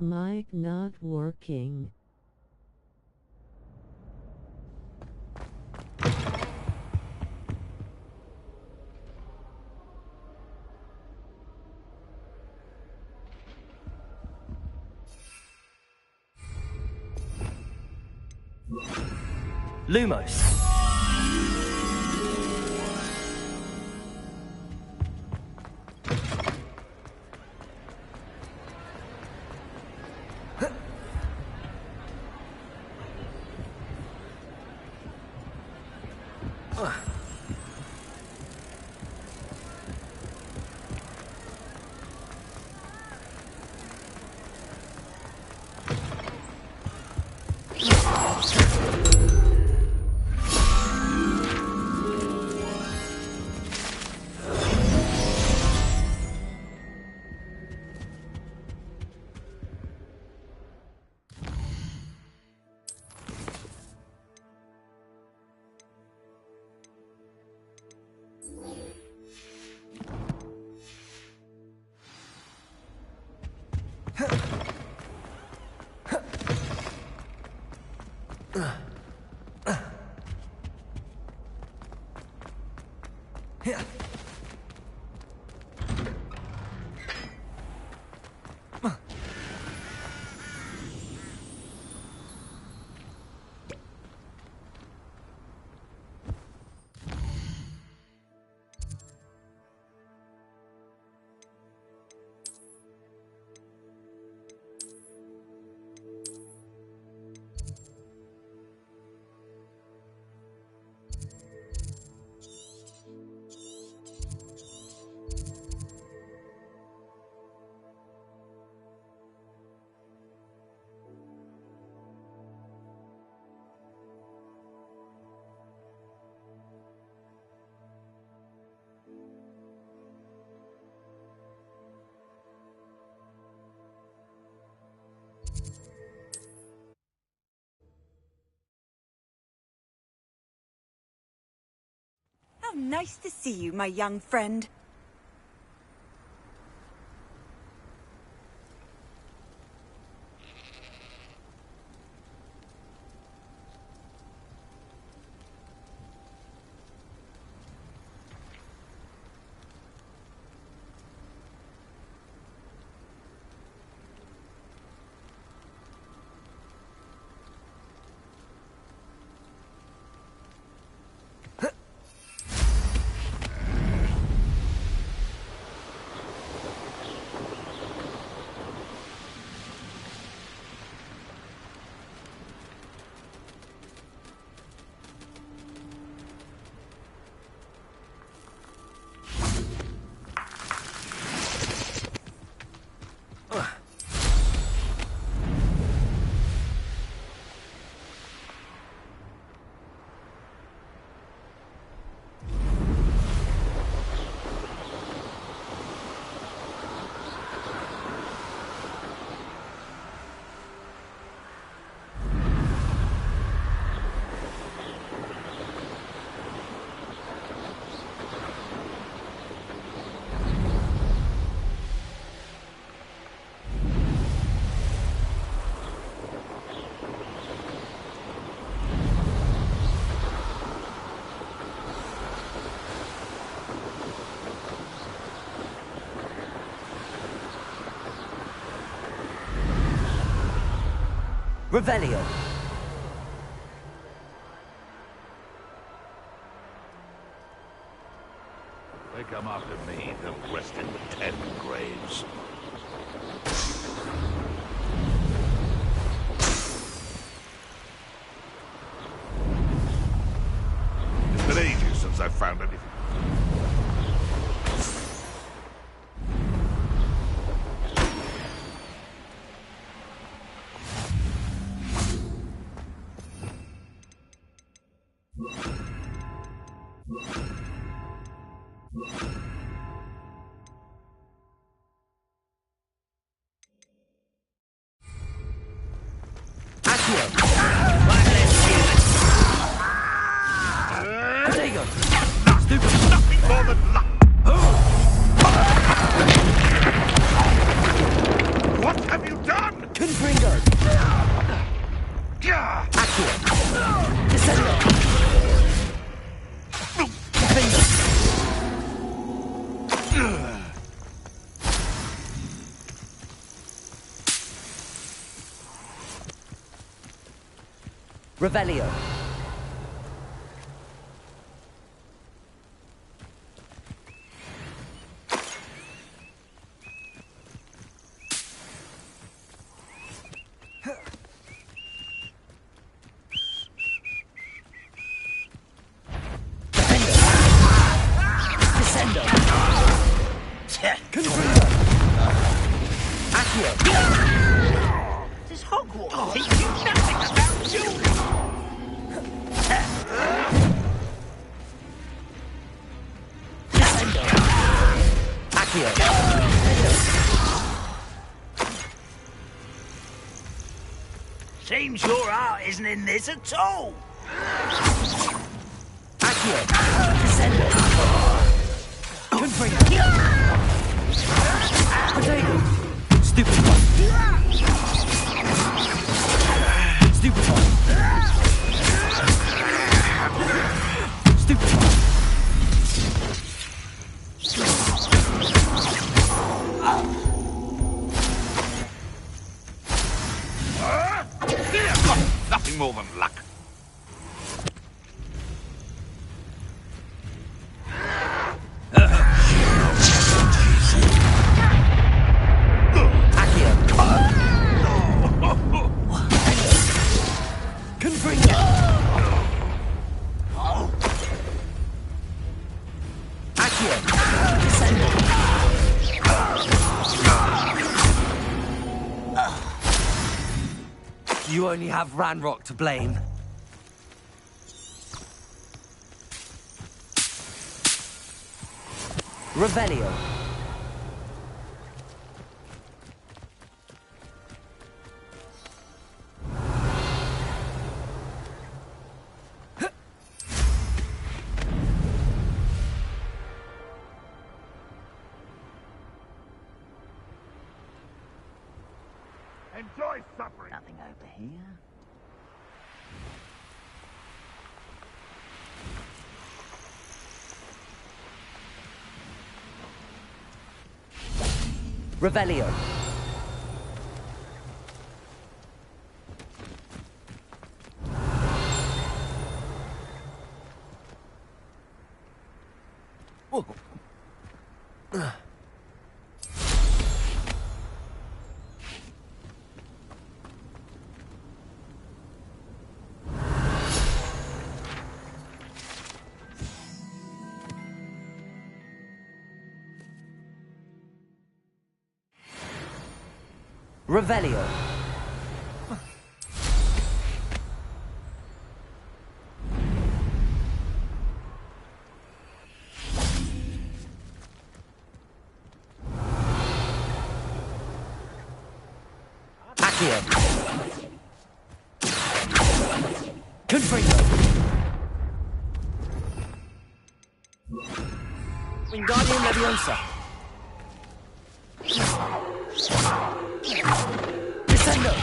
Mic not working. Lumos. Nice to see you, my young friend. Revelio. They come after me, they'll rest in the 10 graves. It's been ages since I've found anything. Nothing more than luck. What have you done? Confringo. Accio. Descendo. Confringo. Revelio. This is Hogwarts. Teach you nothing about children. Seems your heart isn't in this at all. Accio. Descendo. Confringo. Potato. Stupid one. Stupid one. Stupid one. Nothing more than luck. You only have Ranrock to blame. Revelio. Enjoy suffering. Nothing over here. Revelio. Whoa. Revelio. Accio. Confringo. Wingardium Leviosa. Descendo.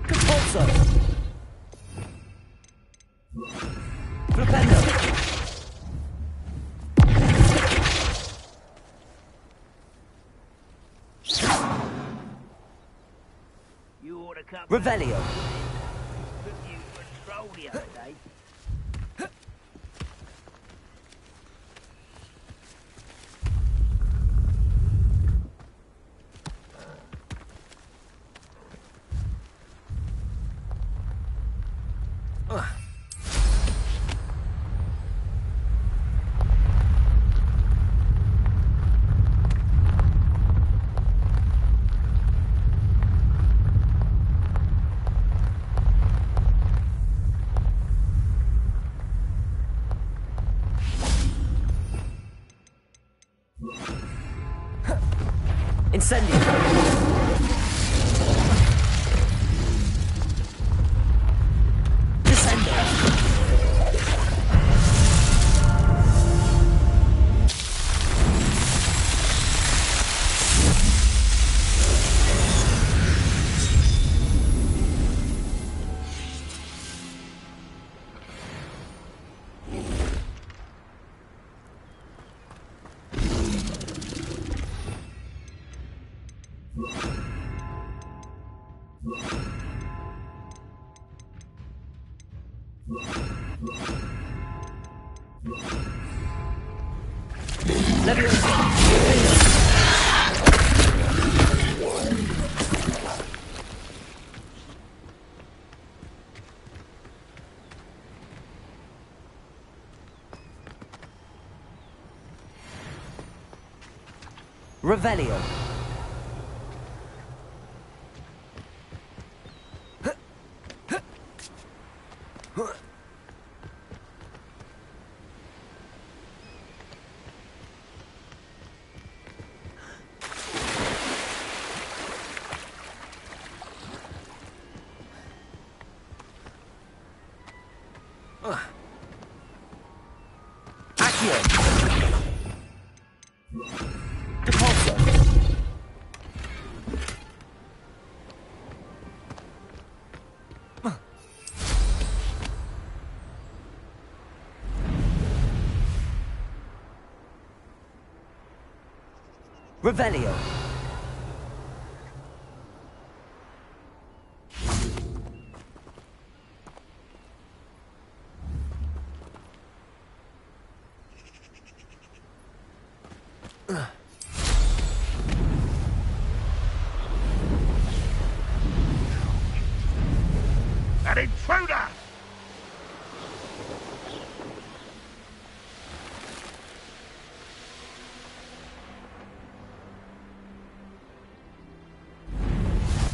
Compulso. Flipendo. You ought to come. Revelio. Took you for a stroll the other day. Incendio. Descendo. Revelio. Accio. Compulso. Revelio. An intruder!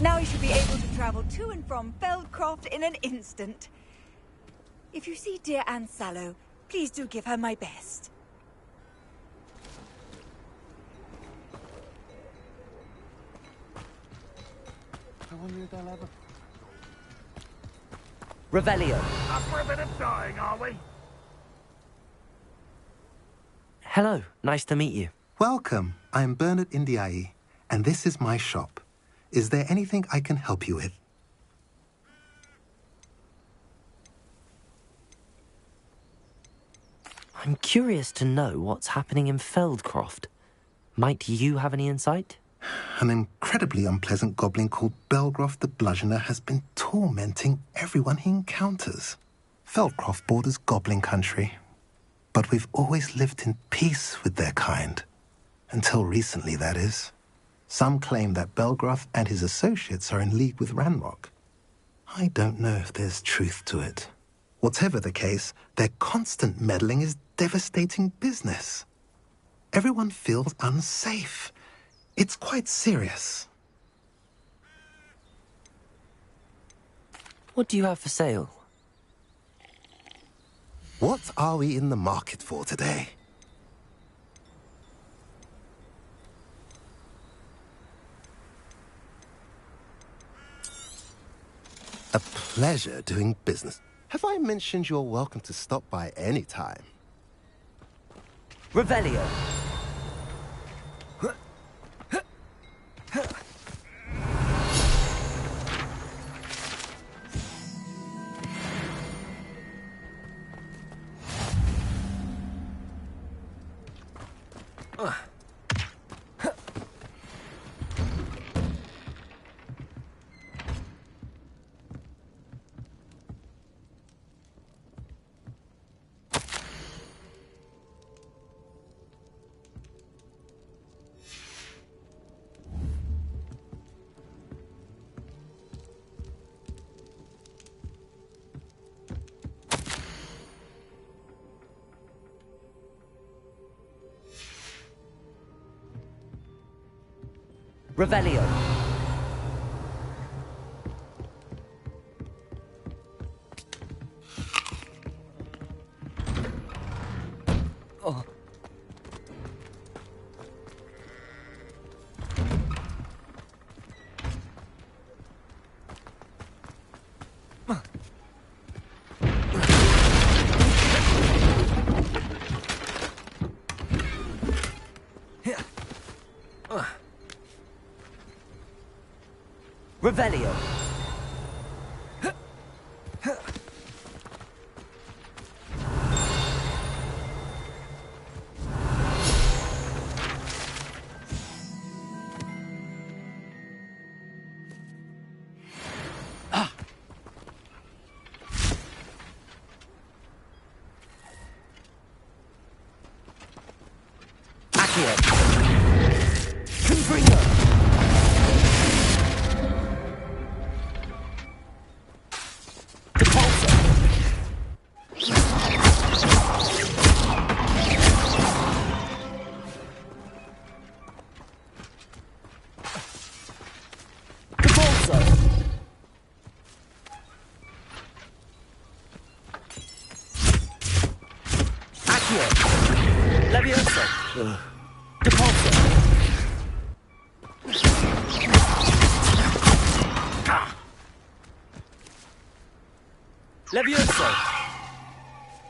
Now you should be able to travel to and from Feldcroft in an instant. If you see dear Anne Sallow, please do give her my best. Revelio. Up for a bit of dying, are we? Hello, nice to meet you. Welcome. I'm Bernard Indiaye, and this is my shop. Is there anything I can help you with? I'm curious to know what's happening in Feldcroft. Might you have any insight? An incredibly unpleasant goblin called Belgroth the Bludgeoner has been tormenting everyone he encounters. Feldcroft borders goblin country, but we've always lived in peace with their kind. Until recently, that is. Some claim that Belgroth and his associates are in league with Ranrock. I don't know if there's truth to it. Whatever the case, their constant meddling is devastating business. Everyone feels unsafe. It's quite serious. What do you have for sale? What are we in the market for today? A pleasure doing business. Have I mentioned you're welcome to stop by any time? Revelio. Revelio. Oh. Revelio. Accio. Confringo. Levioso. Depulso. Levioso.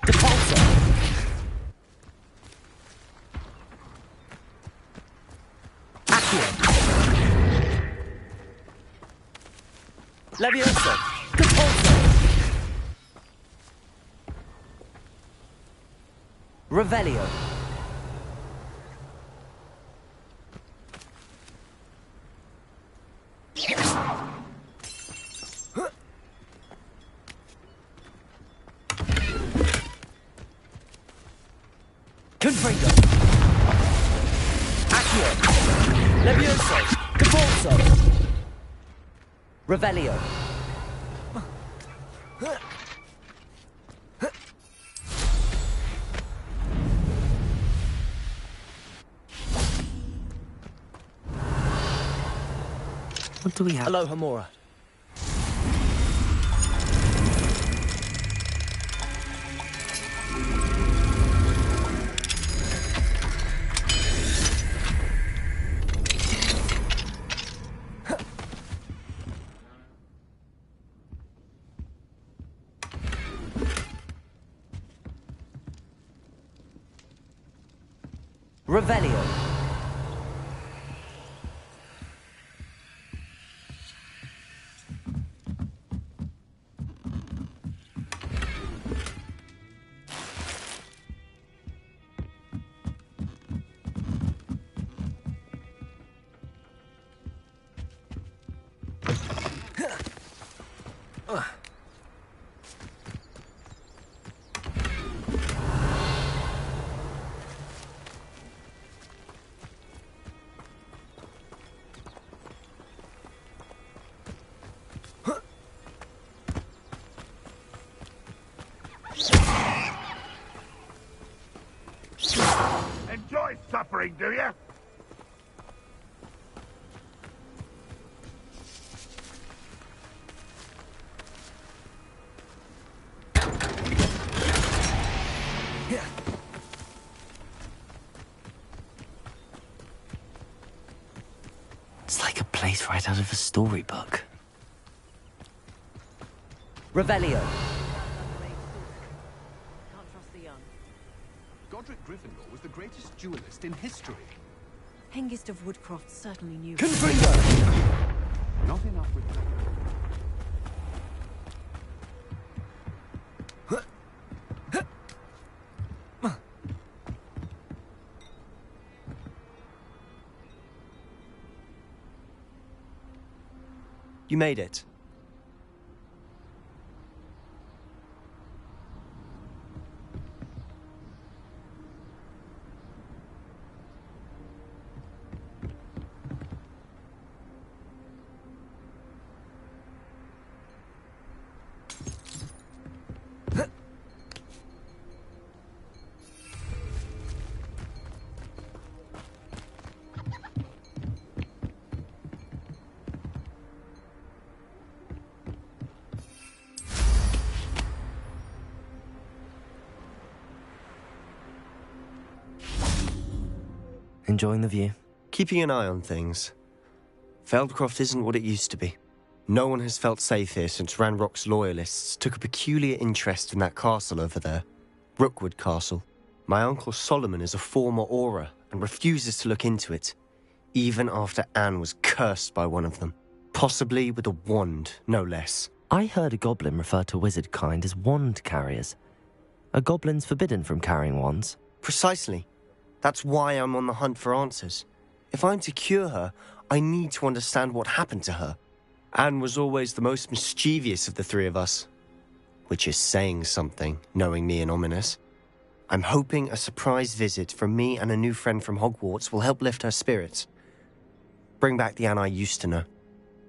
Depulso. Accio. Levioso. Depulso. Revelio. Confringo. Accio. Levioso. Depulso. Revelio. What do we have? Hello, Hamura. Revelio. Enjoy suffering, do you? It's like a place right out of a storybook. Revelio. Can't trust the young. Godric Gryffindor was the greatest duelist in history. Hengist of Woodcroft certainly knew. Confringo! Not enough with that. You made it. Enjoying the view? Keeping an eye on things. Feldcroft isn't what it used to be. No one has felt safe here since Ranrock's loyalists took a peculiar interest in that castle over there. Rookwood Castle. My uncle Solomon is a former Auror and refuses to look into it, even after Anne was cursed by one of them. Possibly with a wand, no less. I heard a goblin refer to wizard kind as wand carriers. Are goblins forbidden from carrying wands? Precisely. That's why I'm on the hunt for answers. If I'm to cure her, I need to understand what happened to her. Anne was always the most mischievous of the three of us. Which is saying something, knowing me and Ominous. I'm hoping a surprise visit from me and a new friend from Hogwarts will help lift her spirits. Bring back the Anne I used to know.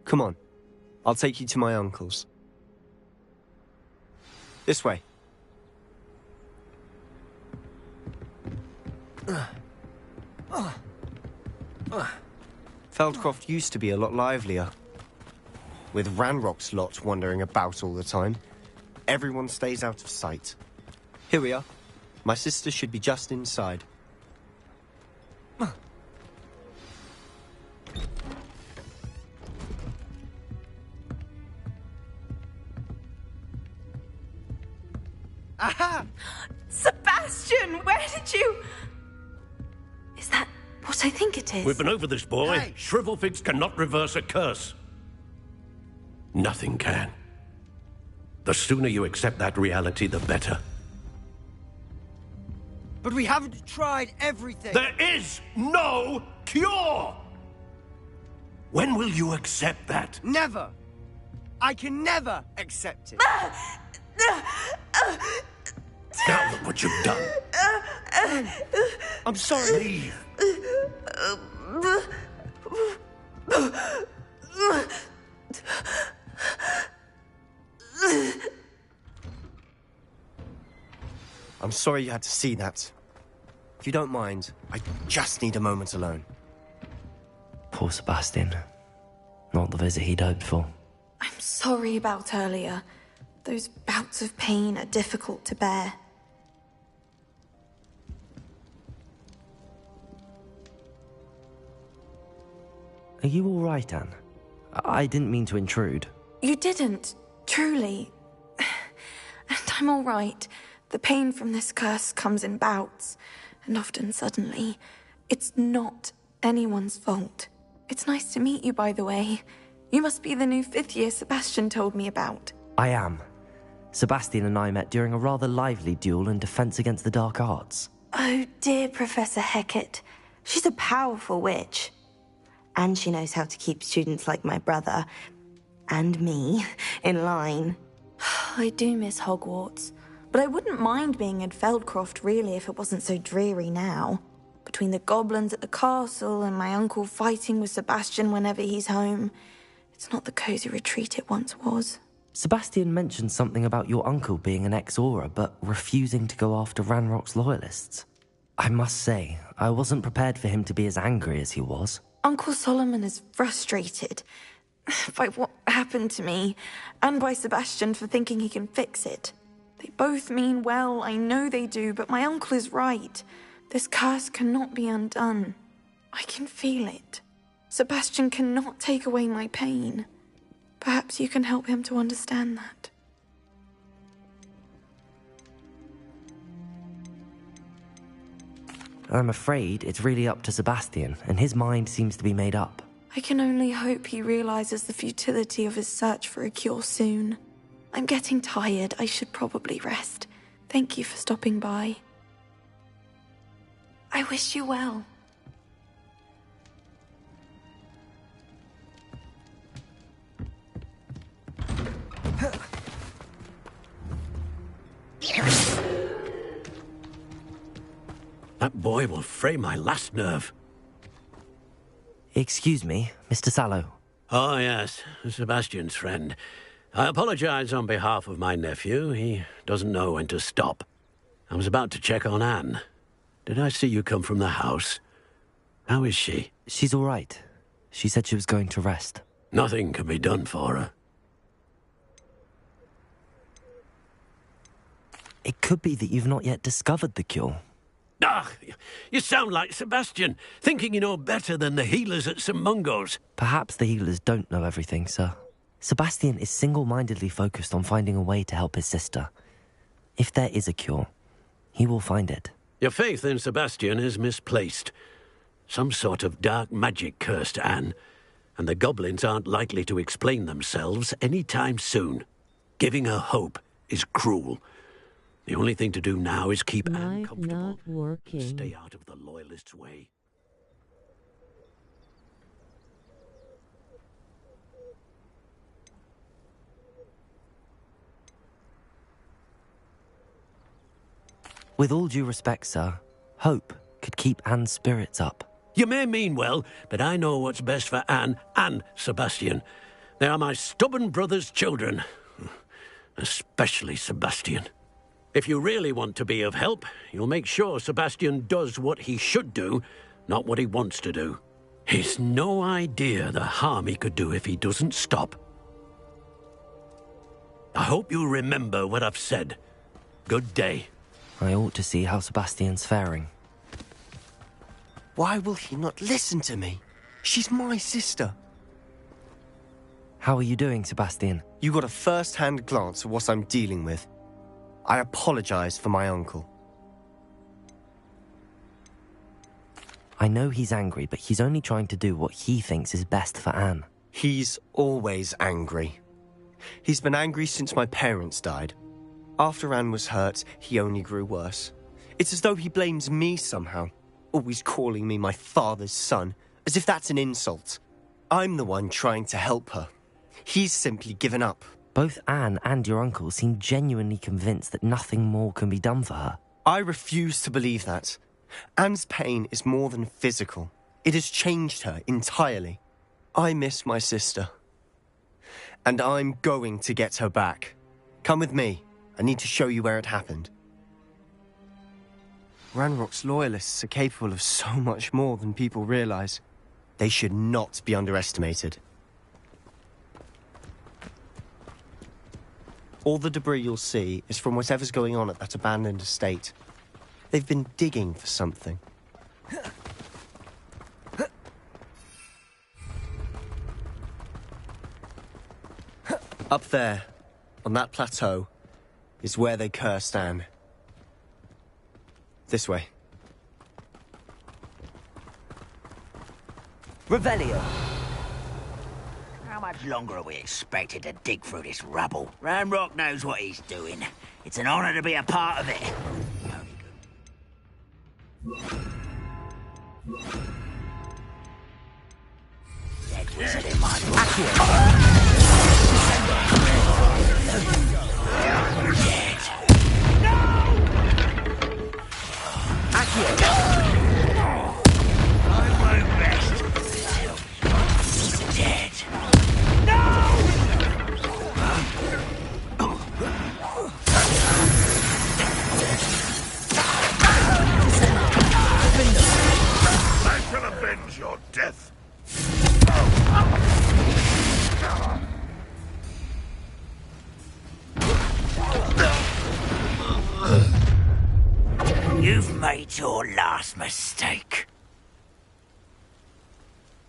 Come on, I'll take you to my uncle's. This way. Feldcroft used to be a lot livelier. With Ranrock's lot wandering about all the time, everyone stays out of sight. Here we are. My sister should be just inside. Aha! Sebastian, where did you... Is that what I think it is? We've been over this, boy. Hey. Shrivelfigs cannot reverse a curse. Nothing can. The sooner you accept that reality, the better. But we haven't tried everything. There is no cure! When will you accept that? Never. I can never accept it. Now look what you've done. I'm sorry. Leave. I'm sorry you had to see that. If you don't mind, I just need a moment alone. Poor Sebastian. Not the visit he'd hoped for. I'm sorry about earlier. Those bouts of pain are difficult to bear. Are you all right, Anne? I didn't mean to intrude. You didn't, truly. And I'm all right. The pain from this curse comes in bouts, and often suddenly. It's not anyone's fault. It's nice to meet you, by the way. You must be the new 5th year Sebastian told me about. I am. Sebastian and I met during a rather lively duel in Defense Against the Dark Arts. Oh, dear Professor Hecat. She's a powerful witch. And she knows how to keep students like my brother, and me, in line. I do miss Hogwarts, but I wouldn't mind being in Feldcroft, really, if it wasn't so dreary now. Between the goblins at the castle and my uncle fighting with Sebastian whenever he's home, it's not the cozy retreat it once was. Sebastian mentioned something about your uncle being an ex-Auror, but refusing to go after Ranrock's loyalists. I must say, I wasn't prepared for him to be as angry as he was. Uncle Solomon is frustrated by what happened to me, and by Sebastian for thinking he can fix it. They both mean well, I know they do, but my uncle is right. This curse cannot be undone. I can feel it. Sebastian cannot take away my pain. Perhaps you can help him to understand that. I'm afraid it's really up to Sebastian, and his mind seems to be made up. I can only hope he realizes the futility of his search for a cure soon. I'm getting tired. I should probably rest. Thank you for stopping by. I wish you well. That boy will fray my last nerve. Excuse me, Mr. Sallow. Oh, yes, Sebastian's friend. I apologize on behalf of my nephew. He doesn't know when to stop. I was about to check on Anne. Did I see you come from the house? How is she? She's all right. She said she was going to rest. Nothing can be done for her. It could be that you've not yet discovered the cure. Ah, you sound like Sebastian, thinking you know better than the healers at St. Mungo's. Perhaps the healers don't know everything, sir. Sebastian is single-mindedly focused on finding a way to help his sister. If there is a cure, he will find it. Your faith in Sebastian is misplaced. Some sort of dark magic cursed Anne, and the goblins aren't likely to explain themselves any time soon. Giving her hope is cruel. The only thing to do now is keep Anne comfortable and stay out of the Loyalists' way. With all due respect, sir, hope could keep Anne's spirits up. You may mean well, but I know what's best for Anne and Sebastian. They are my stubborn brother's children. Especially Sebastian. If you really want to be of help, you'll make sure Sebastian does what he should do, not what he wants to do. He's no idea the harm he could do if he doesn't stop. I hope you remember what I've said. Good day. I ought to see how Sebastian's faring. Why will he not listen to me? She's my sister. How are you doing, Sebastian? You got a first-hand glance at what I'm dealing with. I apologize for my uncle. I know he's angry, but he's only trying to do what he thinks is best for Anne. He's always angry. He's been angry since my parents died. After Anne was hurt, he only grew worse. It's as though he blames me somehow, always calling me my father's son, as if that's an insult. I'm the one trying to help her. He's simply given up. Both Anne and your uncle seem genuinely convinced that nothing more can be done for her. I refuse to believe that. Anne's pain is more than physical. It has changed her entirely. I miss my sister. And I'm going to get her back. Come with me. I need to show you where it happened. Ranrock's loyalists are capable of so much more than people realize. They should not be underestimated. All the debris you'll see is from whatever's going on at that abandoned estate. They've been digging for something. Up there, on that plateau, is where they cursed Anne. This way. Revelio. How much longer are we expected to dig through this rubble? Ranrock knows what he's doing. It's an honor to be a part of it. Dead wizard in my book. Repeat your last mistake.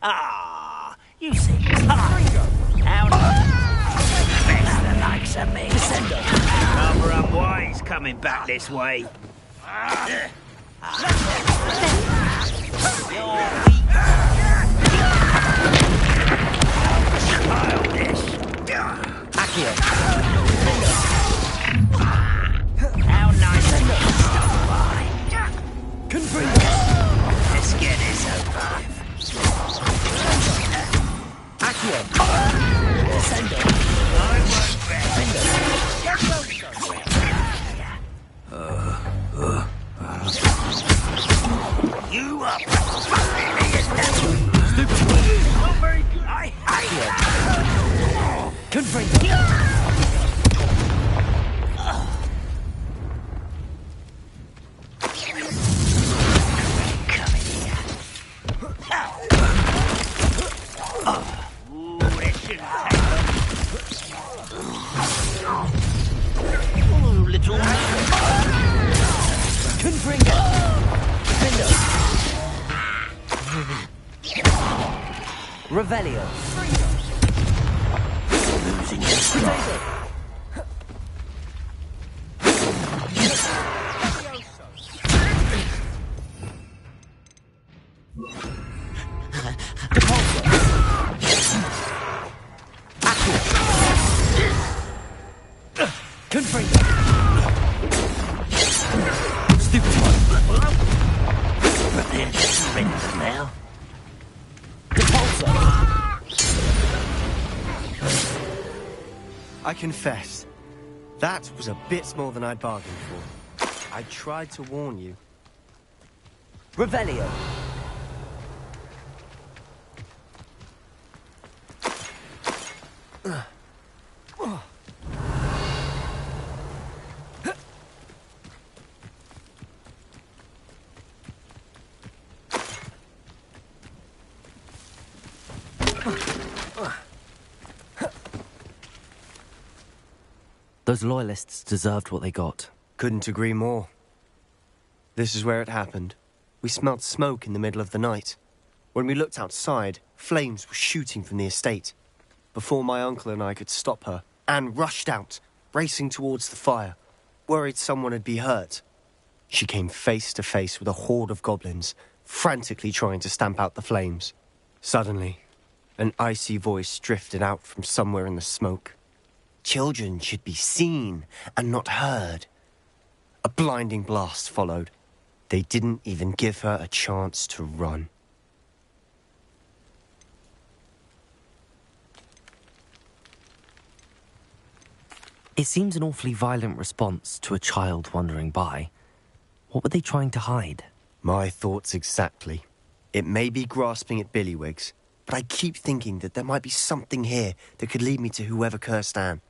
Ah, you seem tired. How best the likes of me. Rather unwise coming back this way. You're weak. Childish. Accio. How nice of you to stop by. Confringo. Let's get this over. Accio. Sendo. I won't rest. You are really stupid. Not very good. I hate it. Confringo. Little Confringo. Revelio. losing your stride. Confringo. Stupid one. But they're just surrender now. I confess, that was a bit more than I'd bargained for. I tried to warn you. Revelio. Those loyalists deserved what they got. Couldn't agree more. This is where it happened. We smelled smoke in the middle of the night. When we looked outside, flames were shooting from the estate. Before my uncle and I could stop her, Anne rushed out, racing towards the fire, worried someone would be hurt. She came face to face with a horde of goblins, frantically trying to stamp out the flames. Suddenly, an icy voice drifted out from somewhere in the smoke. Children should be seen and not heard. A blinding blast followed. They didn't even give her a chance to run. It seems an awfully violent response to a child wandering by. What were they trying to hide? My thoughts exactly. It may be grasping at Billywigs, but I keep thinking that there might be something here that could lead me to whoever cursed Anne.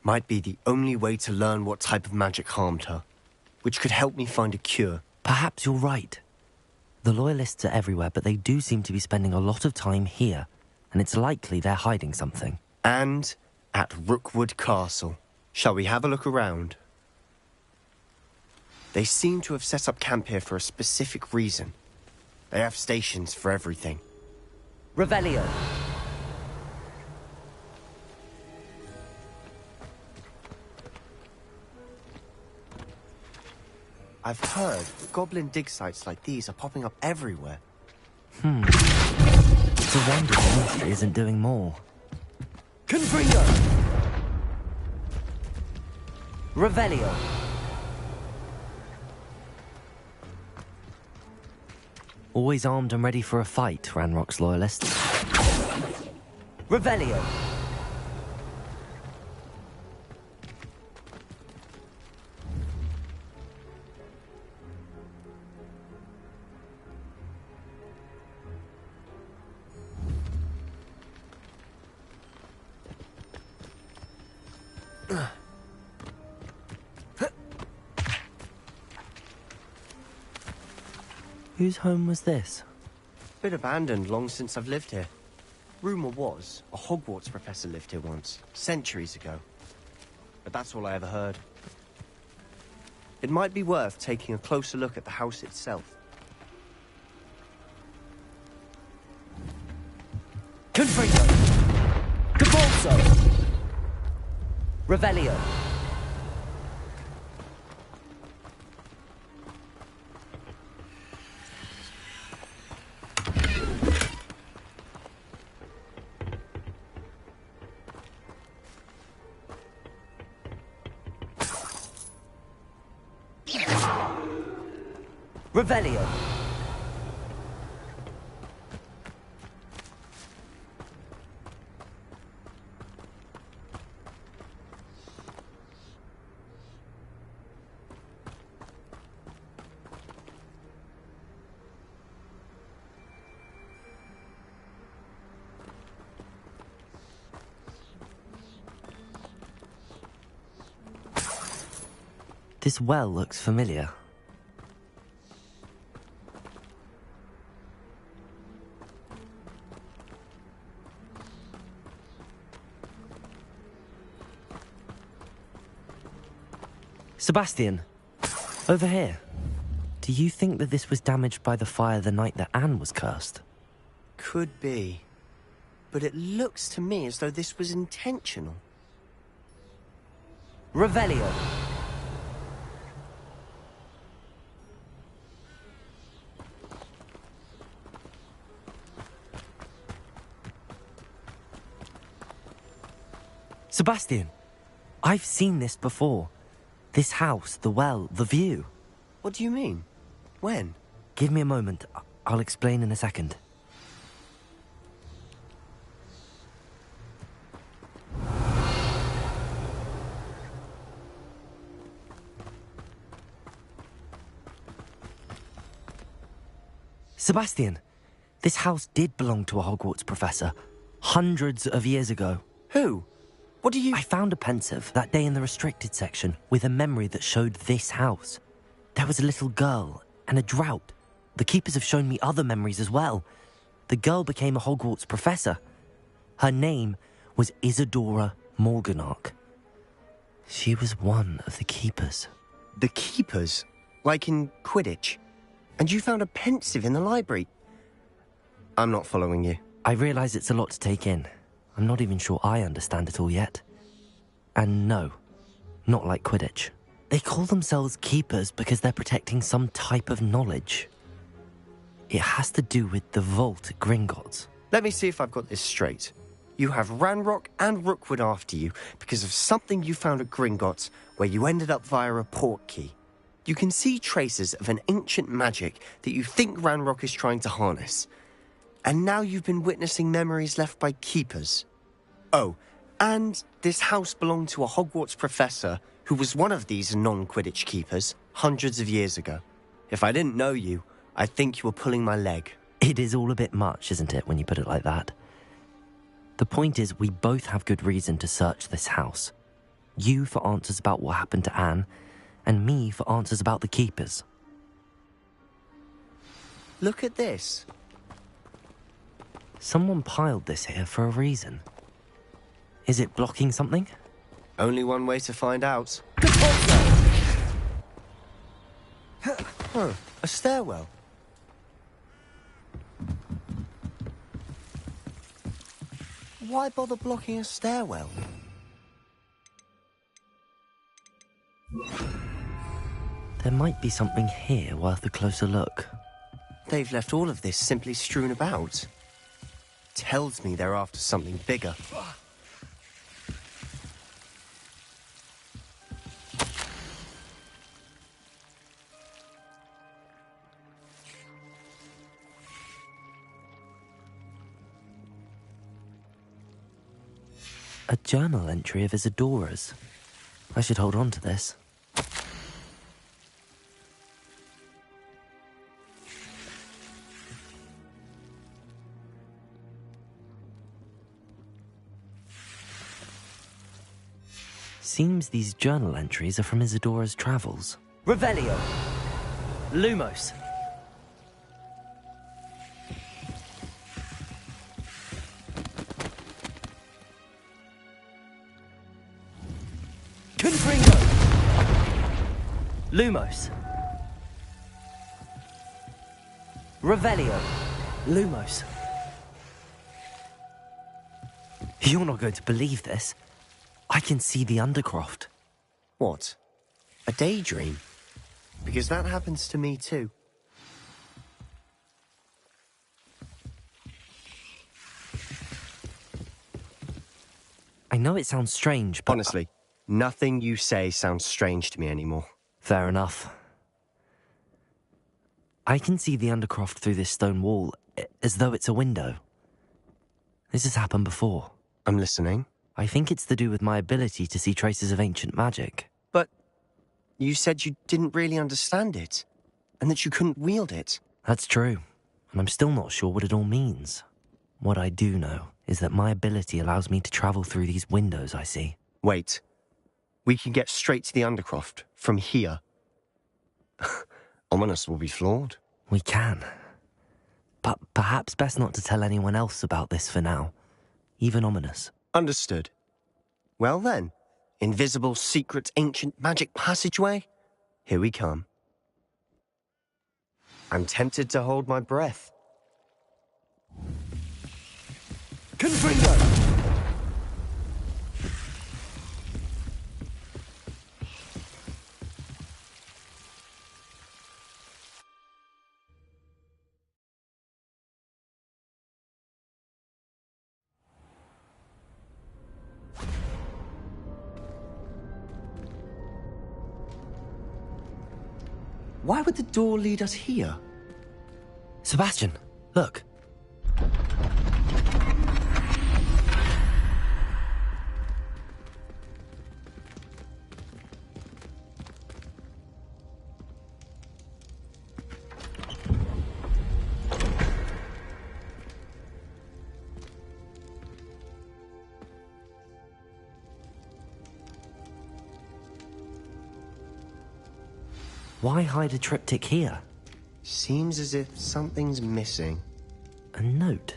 Might be the only way to learn what type of magic harmed her, which could help me find a cure. Perhaps you're right. The Loyalists are everywhere, but they do seem to be spending a lot of time here, and it's likely they're hiding something. And at Rookwood Castle. Shall we have a look around? They seem to have set up camp here for a specific reason. They have stations for everything. Revelio. I've heard that goblin dig sites like these are popping up everywhere. It's a wonder the ministry isn't doing more. Confringo! Revelio. Always armed and ready for a fight, Ranrock's loyalists. Revelio! Whose home was this? Been abandoned long since I've lived here. Rumour was, a Hogwarts professor lived here once, centuries ago. But that's all I ever heard. it might be worth taking a closer look at the house itself. Confringo! Cabalzo! Revelio! Revelio! This well looks familiar. Sebastian, over here. Do you think that this was damaged by the fire the night that Anne was cursed? Could be. But it looks to me as though this was intentional. Revelio. Sebastian, I've seen this before. This house, the well, the view. What do you mean? When? Give me a moment. I'll explain in a second. Sebastian, this house did belong to a Hogwarts professor, hundreds of years ago. Who? What do you... I found a pensive that day in the restricted section with a memory that showed this house. There was a little girl and a drought. The keepers have shown me other memories as well. The girl became a Hogwarts professor. Her name was Isadora Morganach. She was one of the keepers. The keepers? Like in Quidditch? And you found a pensive in the library? I'm not following you. I realise it's a lot to take in. I'm not even sure I understand it all yet. And no, not like Quidditch. They call themselves keepers because they're protecting some type of knowledge. It has to do with the vault at Gringotts. Let me see if I've got this straight. You have Ranrock and Rookwood after you because of something you found at Gringotts where you ended up via a portkey. You can see traces of an ancient magic that you think Ranrock is trying to harness. And now you've been witnessing memories left by keepers. Oh, and this house belonged to a Hogwarts professor who was one of these non-Quidditch keepers hundreds of years ago. If I didn't know you, I'd think you were pulling my leg. It is all a bit much, isn't it, when you put it like that? The point is, we both have good reason to search this house. You for answers about what happened to Anne, and me for answers about the keepers. Look at this. Someone piled this here for a reason. Is it blocking something? Only one way to find out. A stairwell. Why bother blocking a stairwell? There might be something here worth a closer look. They've left all of this simply strewn about. Tells me they're after something bigger. A journal entry of Isadora's. I should hold on to this. Seems these journal entries are from Isadora's travels. Revelio! Lumos! Confringo! Lumos. Revelio. Lumos. You're not going to believe this. I can see the Undercroft. What? A daydream? Because that happens to me too. I know it sounds strange, but... Honestly, nothing you say sounds strange to me anymore. Fair enough. I can see the Undercroft through this stone wall, as though it's a window. This has happened before. I'm listening. I think it's to do with my ability to see traces of ancient magic. But you said you didn't really understand it, and that you couldn't wield it. That's true, and I'm still not sure what it all means. What I do know is that my ability allows me to travel through these windows I see. Wait. We can get straight to the Undercroft from here. Ominous will be floored. We can. But perhaps best not to tell anyone else about this for now. Even Ominous. Understood. Well then, invisible, secret, ancient magic passageway? Here we come. I'm tempted to hold my breath. Confringo! Why would the door lead us here? Sebastian, look. Why hide a triptych here? Seems as if something's missing. A note.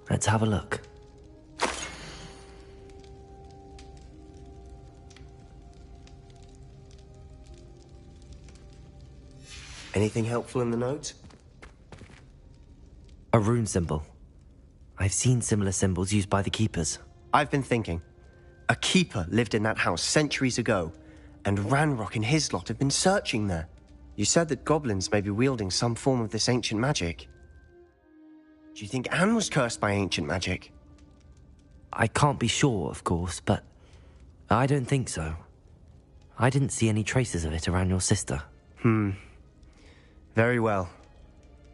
Let's have a look. Anything helpful in the note? A rune symbol. I've seen similar symbols used by the keepers. I've been thinking. A keeper lived in that house centuries ago, and Ranrock and his lot have been searching there. You said that goblins may be wielding some form of this ancient magic. Do you think Anne was cursed by ancient magic? I can't be sure, of course, but I don't think so. I didn't see any traces of it around your sister. Very well.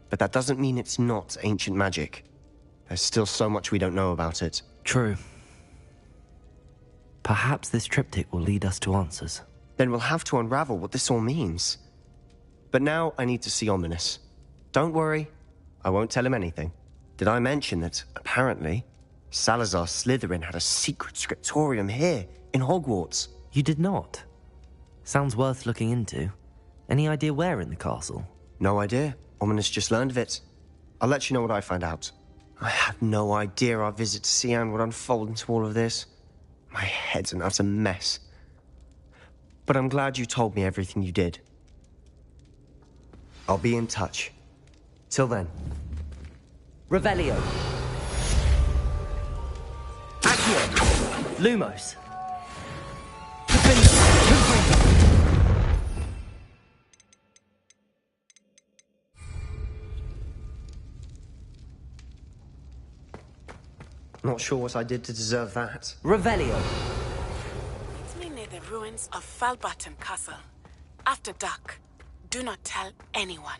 But that doesn't mean it's not ancient magic. There's still so much we don't know about it. True. Perhaps this triptych will lead us to answers. Then we'll have to unravel what this all means. But now I need to see Ominous. Don't worry, I won't tell him anything. Did I mention that, apparently, Salazar Slytherin had a secret scriptorium here, in Hogwarts? You did not? Sounds worth looking into. Any idea where in the castle? No idea. Ominous just learned of it. I'll let you know what I find out. I had no idea our visit to Cian would unfold into all of this. My head's an utter mess. But I'm glad you told me everything you did. I'll be in touch. Till then. Revelio. Accio. Lumos. Not sure what I did to deserve that. Revelio. Meet me near the ruins of Falbaton Castle. After dark. Do not tell anyone.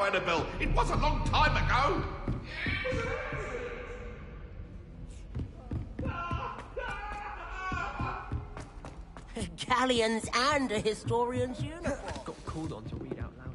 Annabelle. It was a long time ago. Galleons and a historian's uniform. Got called on to read out loud.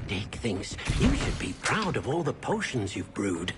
Dick thinks you should be proud of all the potions you've brewed.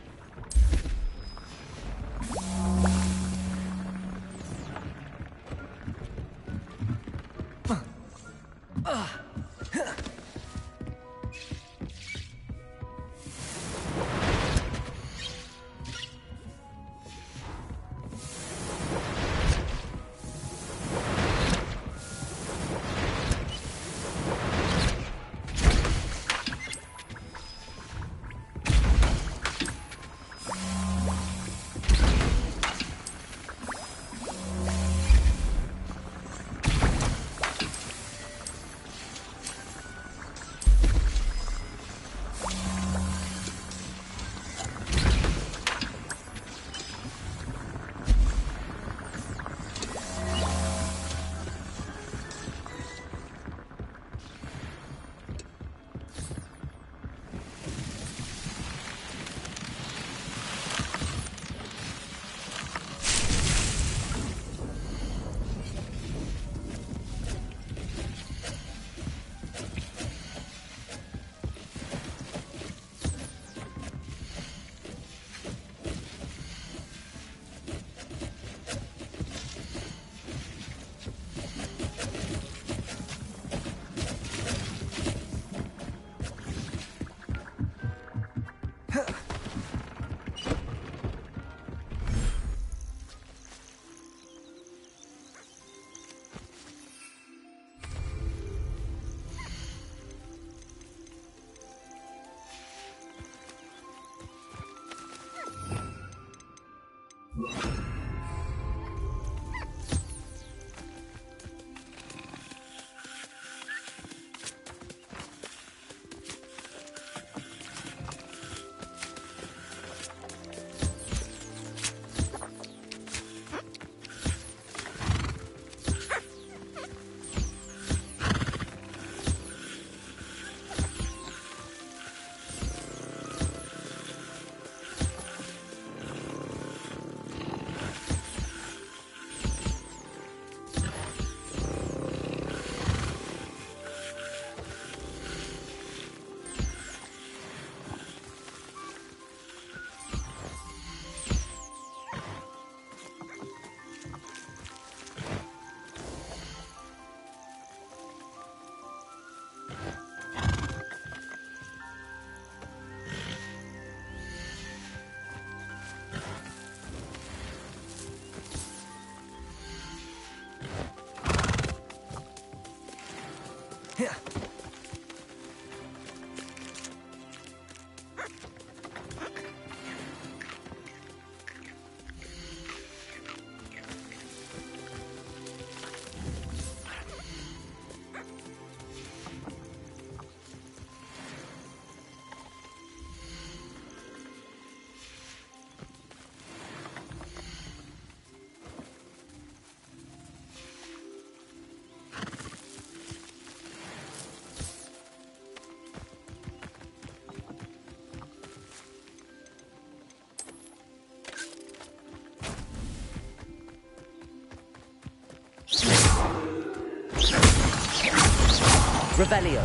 Revelio.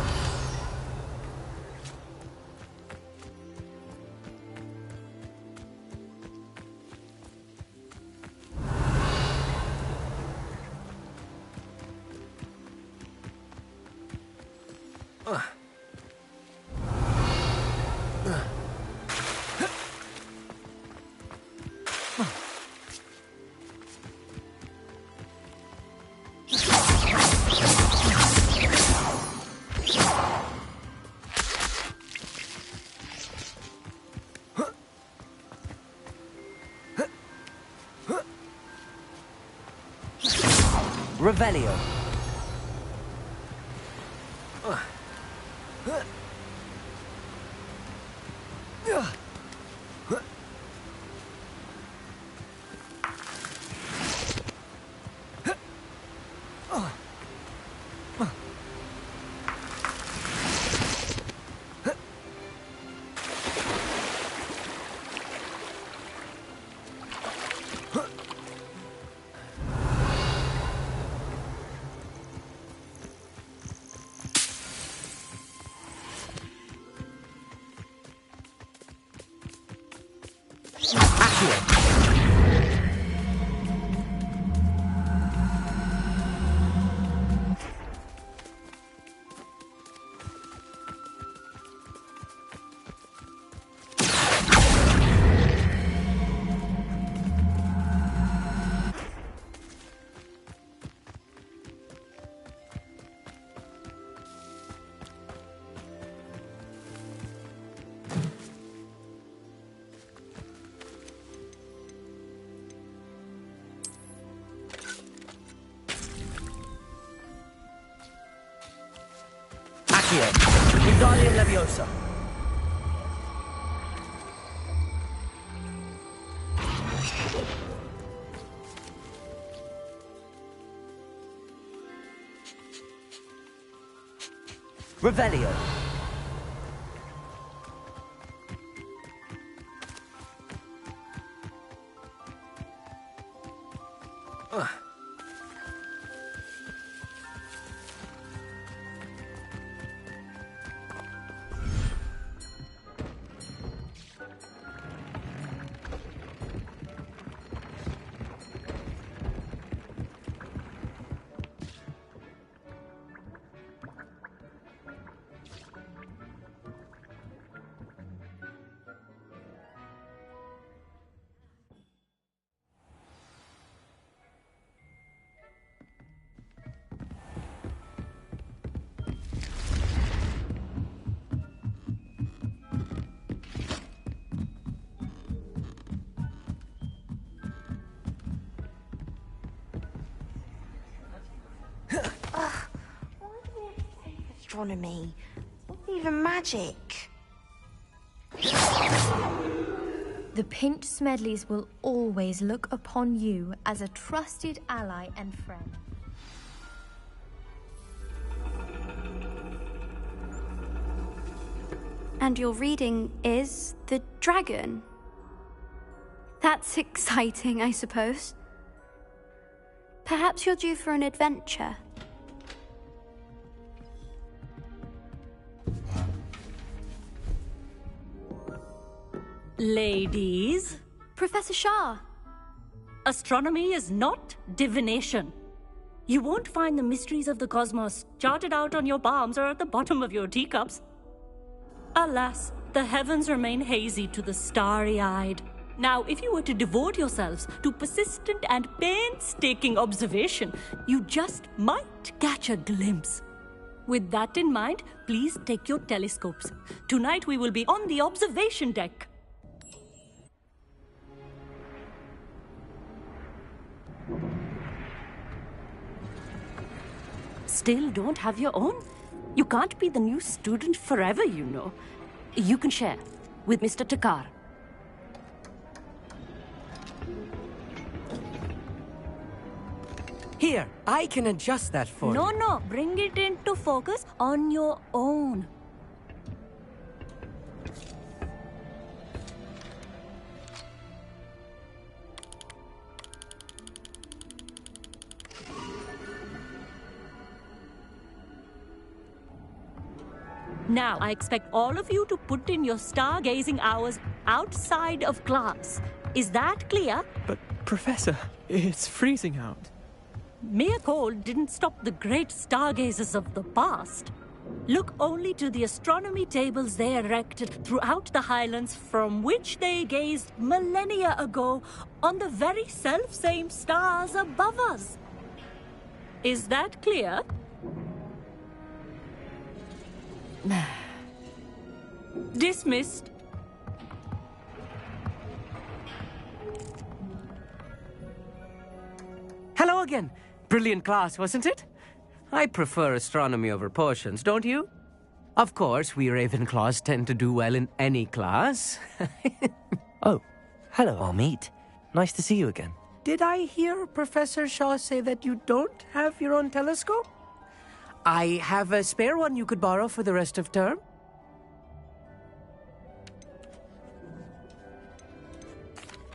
Revelio. Wingardium Leviosa. Revelio. Astronomy. What's even magic? The Pinch Smedleys will always look upon you as a trusted ally and friend. And your reading is the dragon. That's exciting, I suppose. Perhaps you're due for an adventure. Ladies. Professor Shah. Astronomy is not divination. You won't find the mysteries of the cosmos charted out on your palms or at the bottom of your teacups. Alas, the heavens remain hazy to the starry-eyed. Now, if you were to devote yourselves to persistent and painstaking observation, you just might catch a glimpse. With that in mind, please take your telescopes. Tonight we will be on the observation deck. Still don't have your own? You can't be the new student forever, you know. You can share with Mr. Takar. Here, I can adjust that for you. No, bring it into focus on your own. Now, I expect all of you to put in your stargazing hours outside of class. Is that clear? But, Professor, it's freezing out. Mere cold didn't stop the great stargazers of the past. Look only to the astronomy tables they erected throughout the Highlands from which they gazed millennia ago on the very self-same stars above us. Is that clear? Dismissed. Hello again. Brilliant class, wasn't it? I prefer astronomy over potions, don't you? Of course, we Ravenclaws tend to do well in any class. Oh, hello, Amit. Nice to see you again. Did I hear Professor Shaw say that you don't have your own telescope? I have a spare one you could borrow for the rest of term.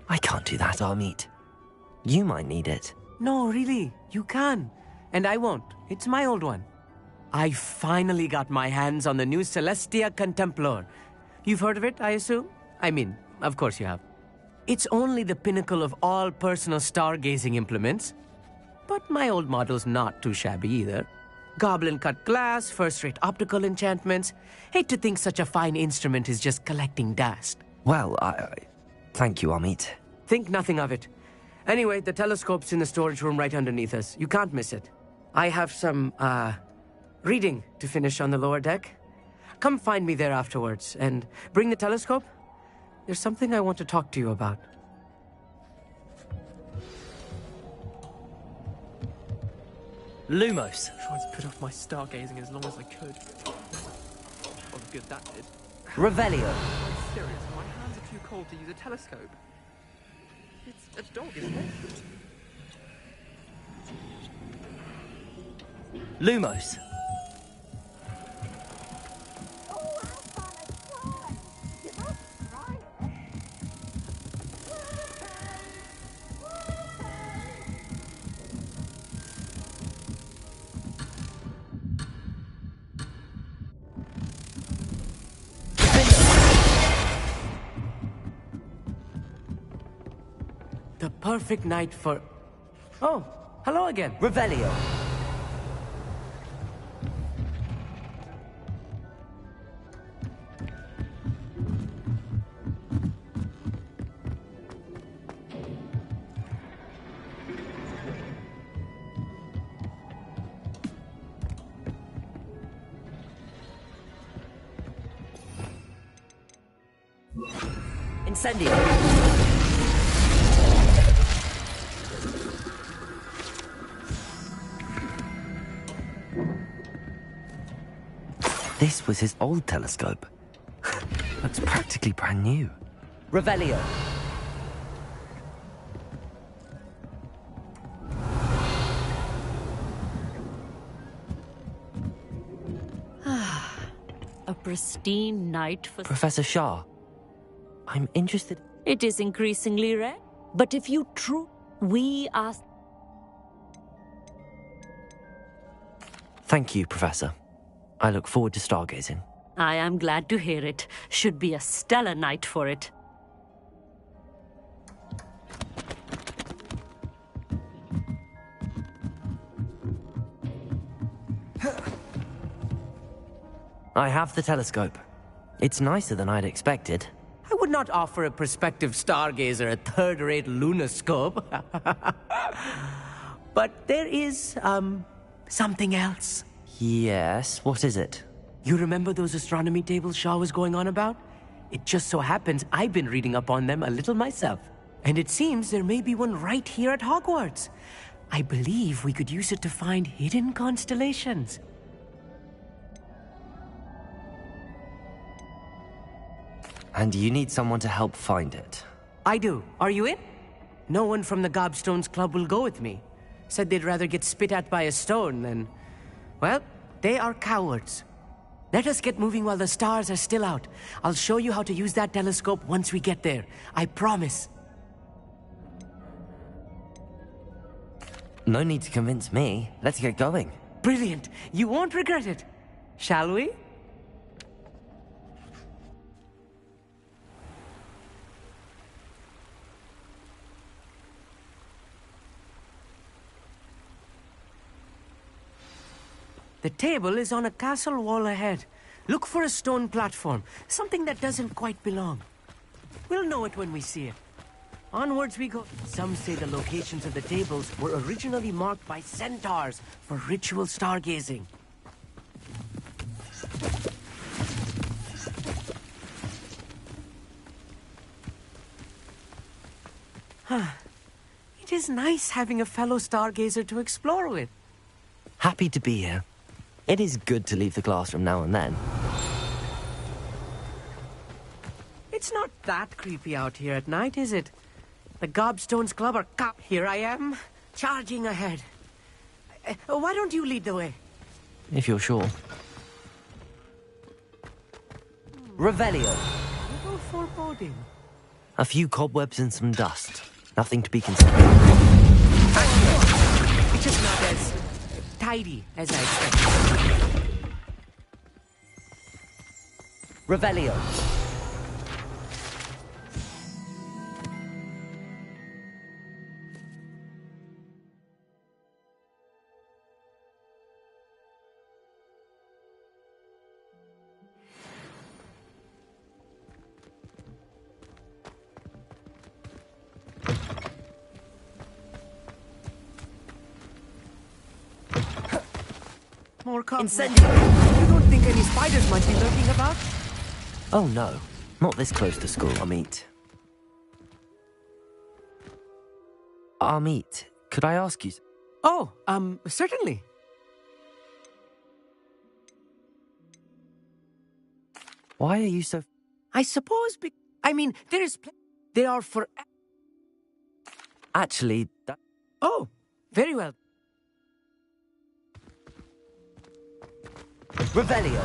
I can't do that, Amit. You might need it. No, really, you can. And I won't. It's my old one. I finally got my hands on the new Celestia Contemplor. You've heard of it, I assume? I mean, of course you have. It's only the pinnacle of all personal stargazing implements. But my old model's not too shabby either. Goblin-cut glass, first-rate optical enchantments. Hate to think such a fine instrument is just collecting dust. Well, thank you, Amit. Think nothing of it. Anyway, the telescope's in the storage room right underneath us. You can't miss it. I have some, reading to finish on the lower deck. Come find me there afterwards, and bring the telescope. There's something I want to talk to you about. Lumos. I tried to put off my stargazing as long as I could. What good that did. Revelio. I'm serious, my hands are too cold to use a telescope. It's a dog, isn't it? Lumos. The perfect night for... Oh, hello again. Revelio. Incendio. This was his old telescope. Looks practically brand new. Revelio. A pristine night for... Professor Shah, I'm interested... It is increasingly rare, but if you we are... Thank you, Professor. I look forward to stargazing. I am glad to hear it. Should be a stellar night for it. I have the telescope. It's nicer than I'd expected. I would not offer a prospective stargazer a third-rate lunoscope. But there is, something else. Yes, what is it? You remember those astronomy tables Shaw was going on about? It just so happens I've been reading up on them a little myself. And it seems there may be one right here at Hogwarts. I believe we could use it to find hidden constellations. And you need someone to help find it. I do. Are you in? No one from the Gobstones Club will go with me. Said they'd rather get spit at by a stone than... Well, they are cowards. Let us get moving while the stars are still out. I'll show you how to use that telescope once we get there. I promise. No need to convince me. Let's get going. Brilliant. You won't regret it. Shall we? The table is on a castle wall ahead. Look for a stone platform, something that doesn't quite belong. We'll know it when we see it. Onwards we go. Some say the locations of the tables were originally marked by centaurs for ritual stargazing. It is nice having a fellow stargazer to explore with. Happy to be here. It is good to leave the classroom now and then. It's not that creepy out here at night, is it? The Gobstones Club are Here I am, charging ahead. Why don't you lead the way? If you're sure. Revelio. A little foreboding. A few cobwebs and some dust. Nothing to be concerned. It's just not as tidy as I expected. Revelio. More Incendio! You don't think any spiders might be lurking about? Oh no, not this close to school. Amit, could I ask you? Oh, certainly. Why are you so... I suppose there are for... Actually, Oh, very well. Revelio.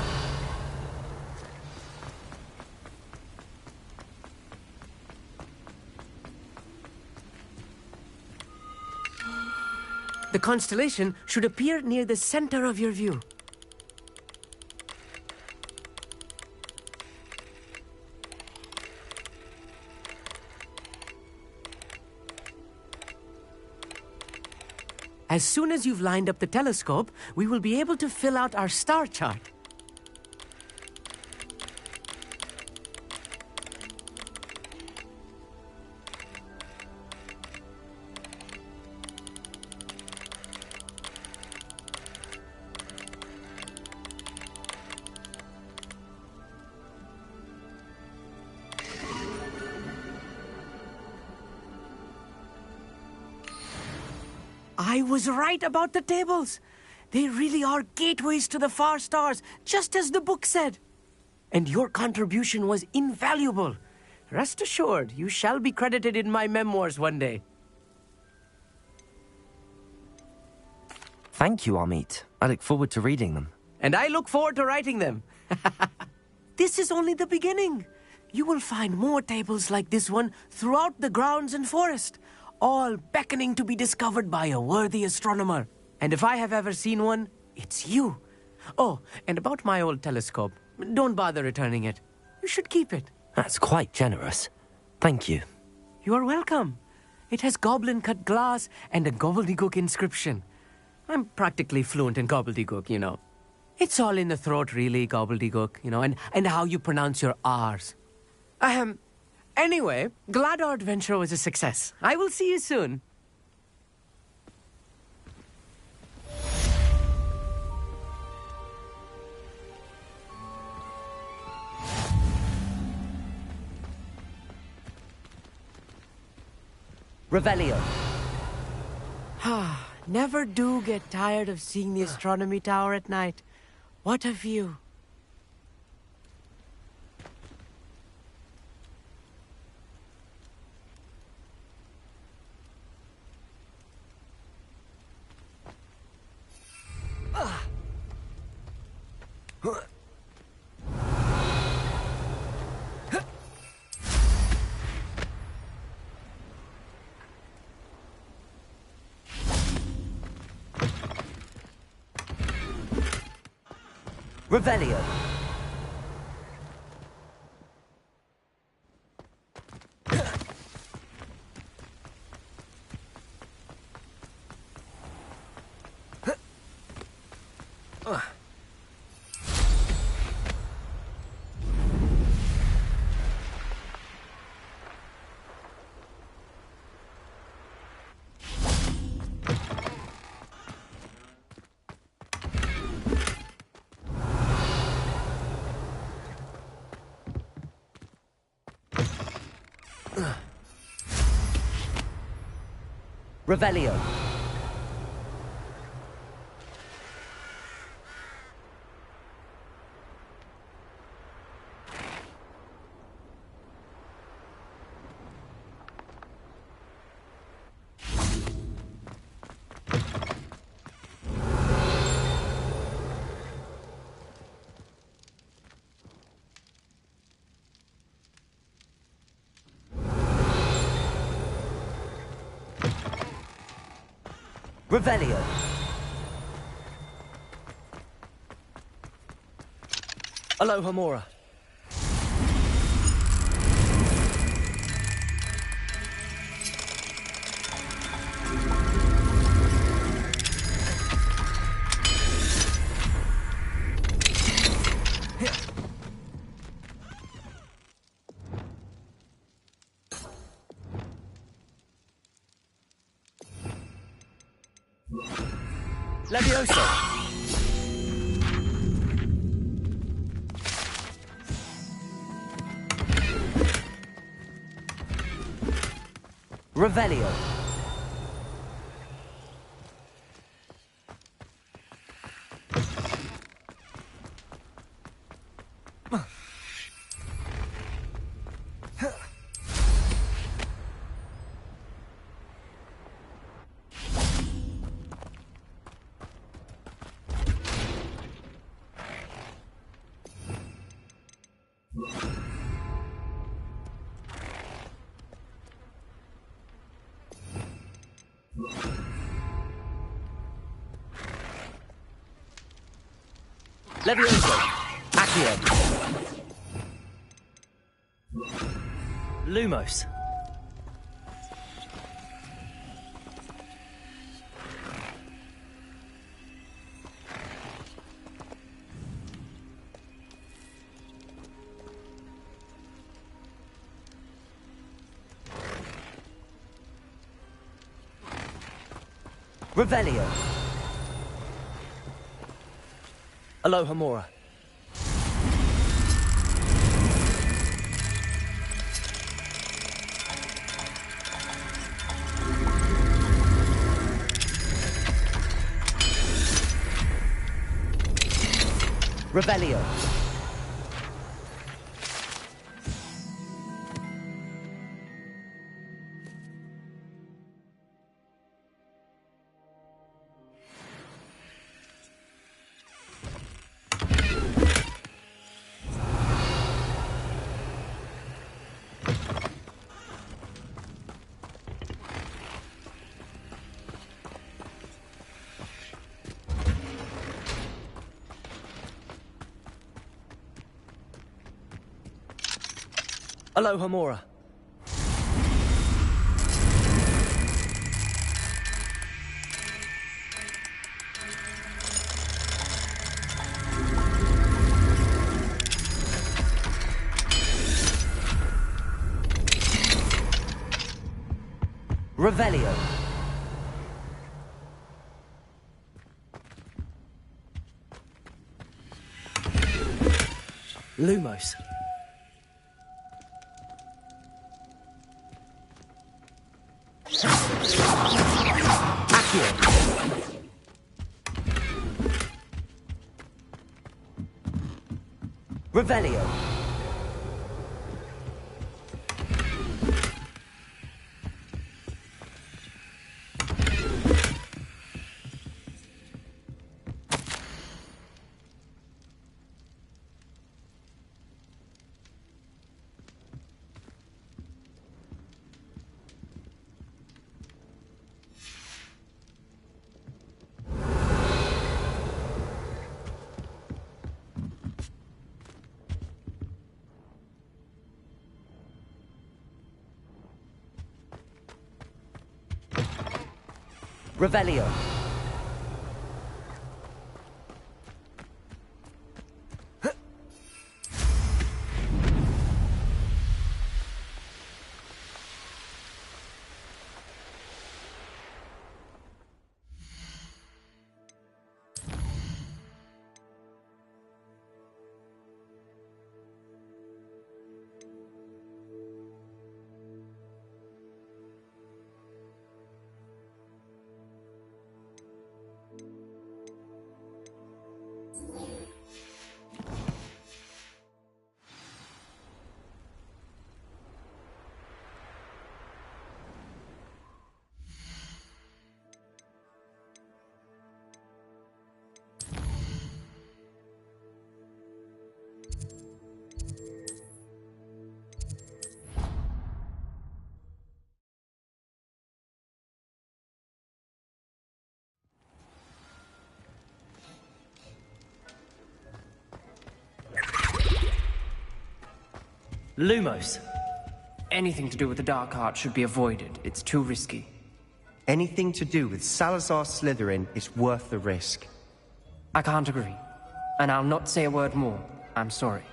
The constellation should appear near the center of your view. As soon as you've lined up the telescope, we will be able to fill out our star chart. I was right about the tables. They really are gateways to the far stars, just as the book said. And your contribution was invaluable. Rest assured, you shall be credited in my memoirs one day. Thank you, Amit. I look forward to reading them. And I look forward to writing them. This is only the beginning. You will find more tables like this one throughout the grounds and forest, all beckoning to be discovered by a worthy astronomer. And if I have ever seen one, it's you. Oh, and about my old telescope, don't bother returning it. You should keep it. That's quite generous. Thank you. You are welcome. It has goblin-cut glass and a gobbledygook inscription. I'm practically fluent in gobbledygook, you know. It's all in the throat, really, gobbledygook, you know, and how you pronounce your R's. Anyway, glad our adventure was a success. I will see you soon. Revelio. Never do get tired of seeing the astronomy tower at night. What a view. Revelio. Revelio. Revelio. Alohomora. Levioso. Revelio. Levioso. Accio. Lumos. Revelio. Alohomora. Revelio. Alohomora. Revelio. Lumos. Revelio. Revelio. Lumos. Anything to do with the dark art should be avoided. It's too risky. Anything to do with Salazar Slytherin is worth the risk. I can't agree. And I'll not say a word more. I'm sorry.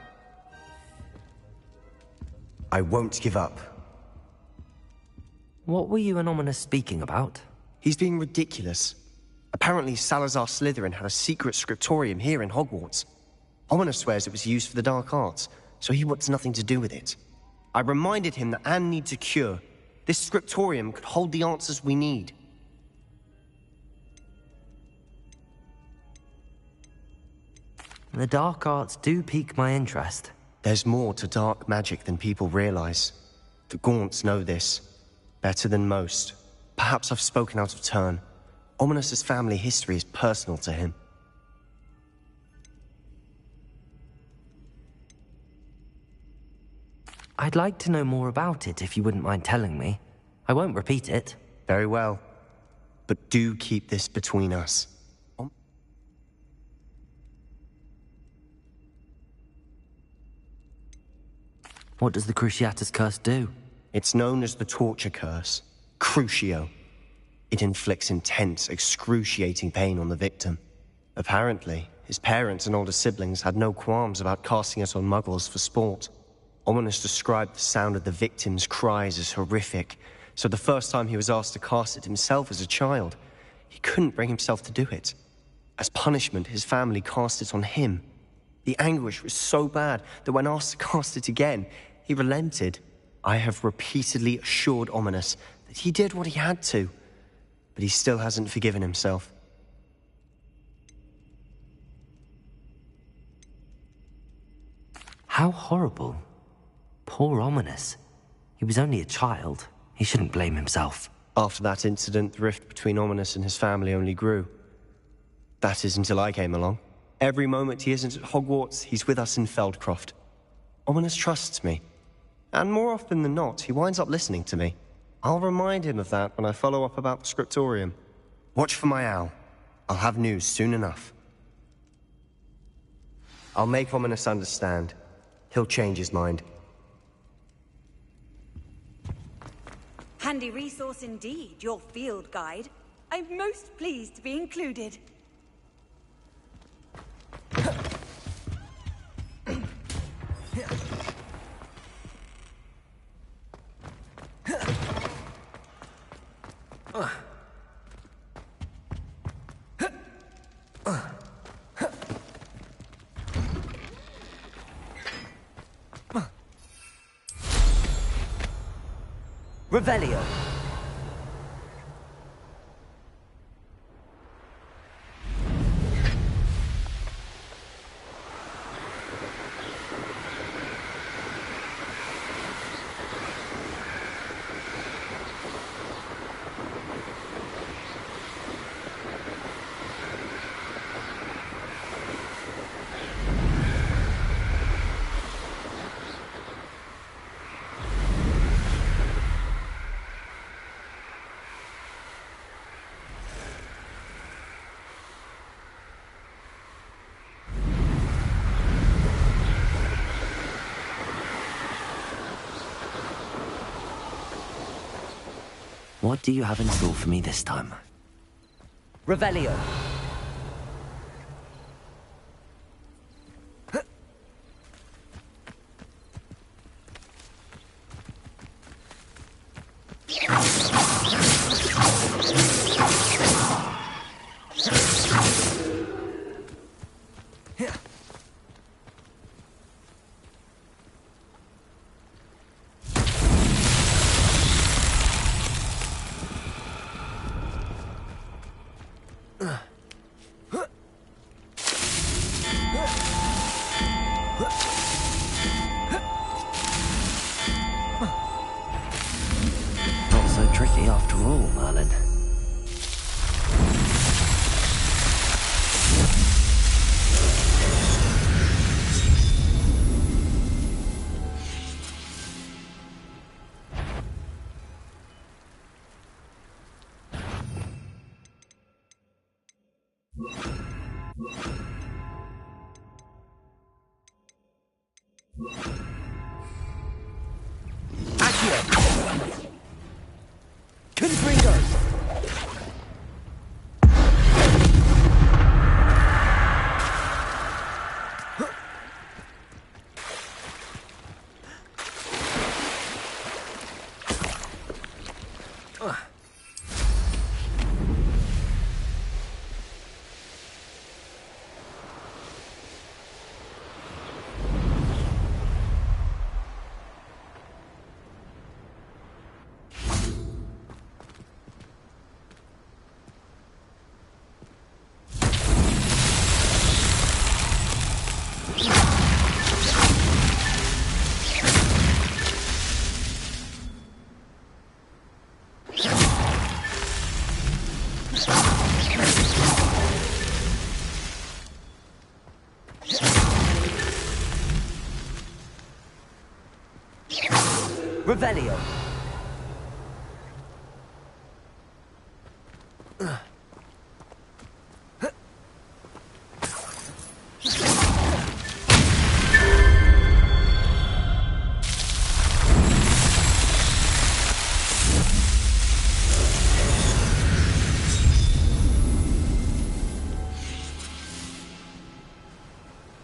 I won't give up. What were you and Ominous speaking about? He's being ridiculous. Apparently Salazar Slytherin had a secret scriptorium here in Hogwarts. Ominous swears it was used for the dark arts, so he wants nothing to do with it. I reminded him that Anne needs a cure. This scriptorium could hold the answers we need. The dark arts do pique my interest. There's more to dark magic than people realize. The Gaunts know this. Better than most. Perhaps I've spoken out of turn. Ominous's family history is personal to him. I'd like to know more about it if you wouldn't mind telling me. I won't repeat it. Very well. But do keep this between us. What does the Cruciatus Curse do? It's known as the Torture Curse. Crucio. It inflicts intense, excruciating pain on the victim. Apparently, his parents and older siblings had no qualms about casting it on muggles for sport. Ominous described the sound of the victim's cries as horrific, so the first time he was asked to cast it himself as a child, he couldn't bring himself to do it. As punishment, his family cast it on him. The anguish was so bad that when asked to cast it again, he relented. I have repeatedly assured Ominous that he did what he had to, but he still hasn't forgiven himself. How horrible. Poor Ominous. He was only a child. He shouldn't blame himself. After that incident, the rift between Ominous and his family only grew. That is until I came along. Every moment he isn't at Hogwarts, he's with us in Feldcroft. Ominous trusts me. And more often than not, he winds up listening to me. I'll remind him of that when I follow up about the scriptorium. Watch for my owl. I'll have news soon enough. I'll make Ominous understand. He'll change his mind. Handy resource indeed, your field guide. I'm most pleased to be included. Revelio. What do you have in store for me this time? Revelio. Not so tricky after all, Merlin. Revelio.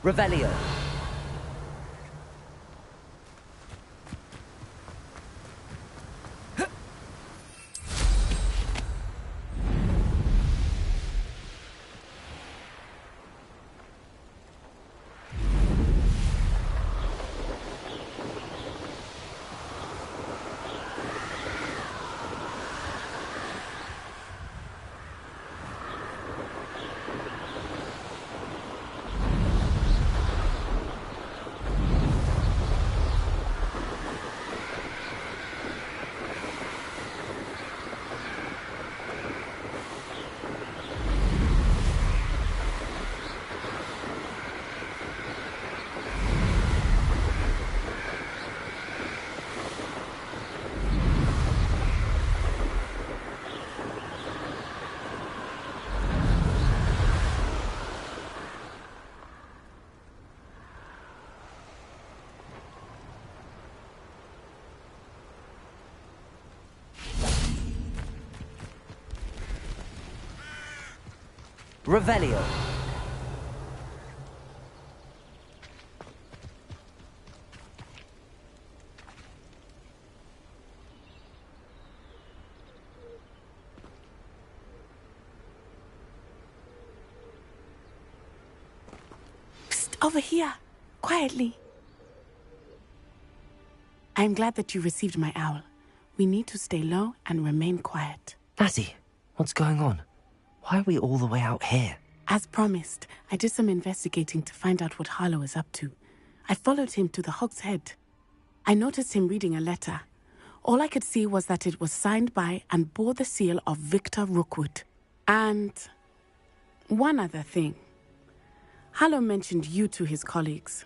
Revelio. Revelio. Psst, over here. Quietly. I'm glad that you received my owl. We need to stay low and remain quiet. Natty, what's going on? Why are we all the way out here? As promised, I did some investigating to find out what Harlow is up to. I followed him to the Hog's Head. I noticed him reading a letter. All I could see was that it was signed by and bore the seal of Victor Rookwood. And one other thing. Harlow mentioned you to his colleagues.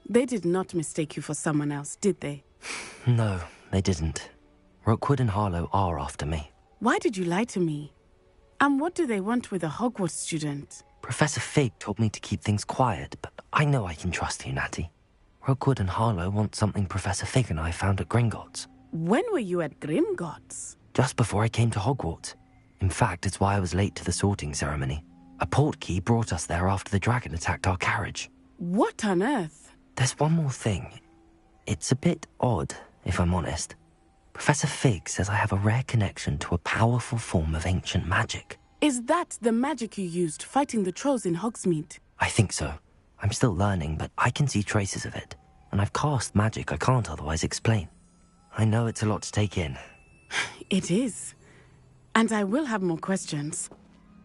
They did not mistake you for someone else, did they? No, they didn't. Rookwood and Harlow are after me. Why did you lie to me? And what do they want with a Hogwarts student? Professor Fig told me to keep things quiet, but I know I can trust you, Natty. Rookwood and Harlow want something Professor Fig and I found at Gringotts. When were you at Gringotts? Just before I came to Hogwarts. In fact, it's why I was late to the sorting ceremony. A portkey brought us there after the dragon attacked our carriage. What on earth? There's one more thing. It's a bit odd, if I'm honest. Professor Fig says I have a rare connection to a powerful form of ancient magic. Is that the magic you used fighting the trolls in Hogsmeade? I think so. I'm still learning, but I can see traces of it. And I've cast magic I can't otherwise explain. I know it's a lot to take in. It is. And I will have more questions.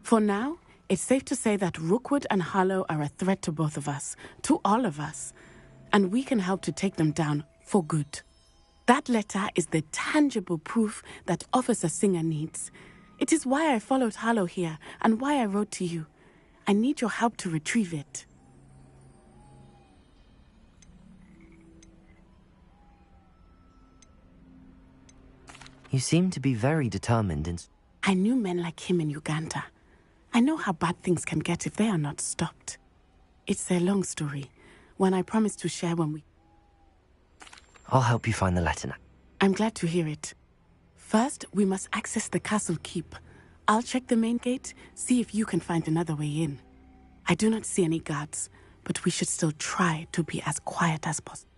For now, it's safe to say that Rookwood and Harlow are a threat to both of us. To all of us. and we can help to take them down for good. That letter is the tangible proof that Officer Singer needs. It is why I followed Harlow here and why I wrote to you. I need your help to retrieve it. You seem to be very determined in... I knew men like him in Uganda. I know how bad things can get if they are not stopped. It's a long story, one I promised to share when we... I'll help you find the letter now. I'm glad to hear it. First, we must access the castle keep. I'll check the main gate, see if you can find another way in. I do not see any guards, but we should still try to be as quiet as possible.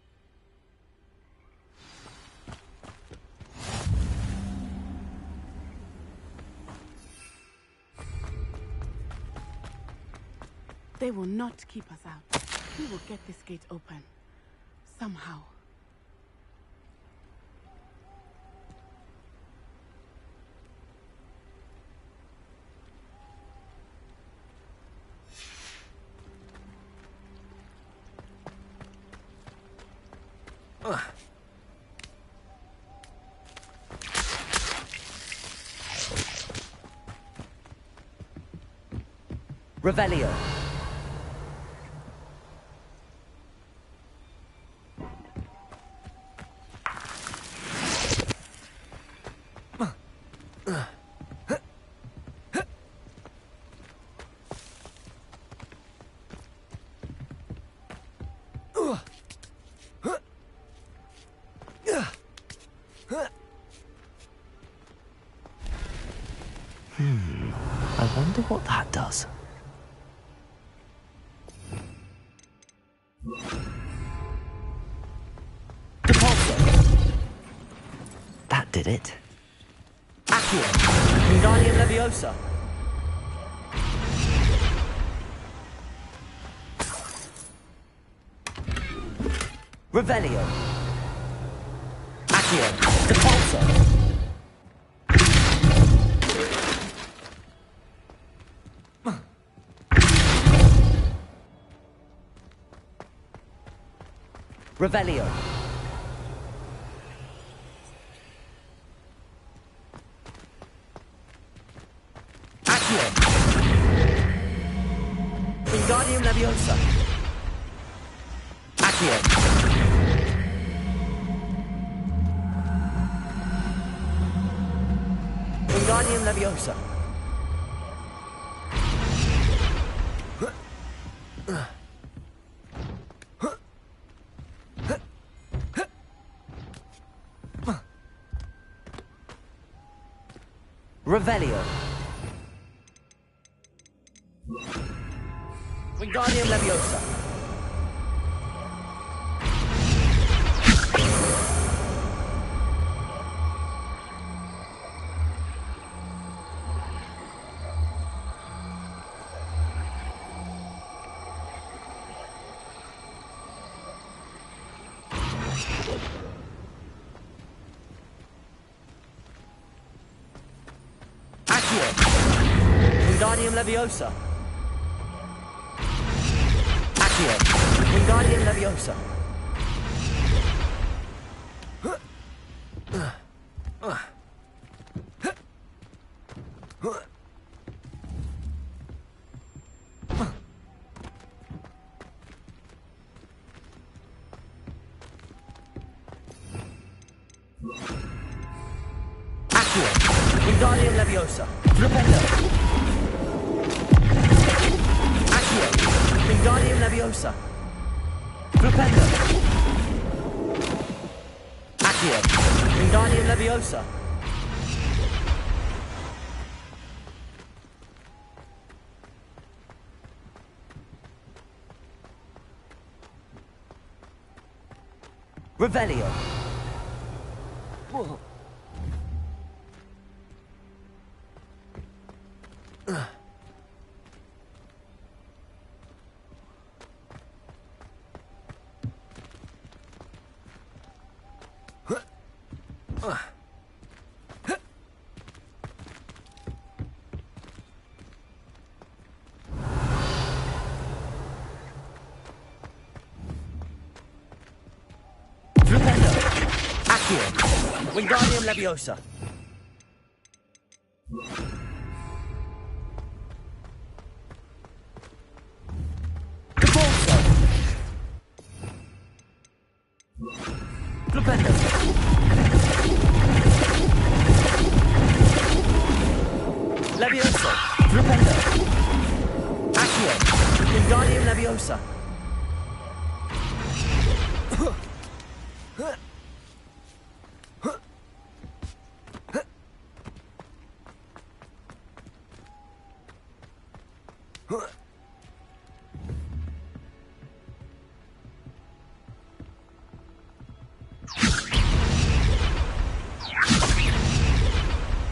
They will not keep us out. We will get this gate open. Somehow. Revelio. I wonder what that does. That did it. Accio. Wingardium Leviosa. Revelio. Accio. Depulso. Revelio. Accio. Wingardium Leviosa. Accio. Wingardium Leviosa. Revelio. Wingardium Leviosa. Wingardium Leviosa. Accio. Wingardium Leviosa. Accio. Wingardium Leviosa. Rependo. Accio. Wingardium Leviosa. Rependo. Accio. Wingardium Leviosa. Revelio. Whoa. Accio. Wingardium Leviosa. Repulso. Flipendo. Leviosa. Flipendo. Accio. Wingardium Leviosa.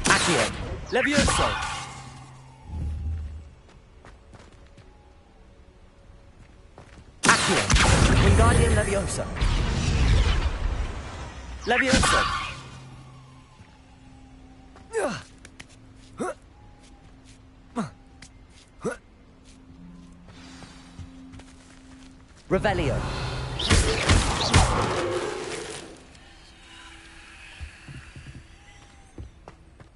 Accio. Levioso. Accio. Wingardium Leviosa. Levioso. Revelio.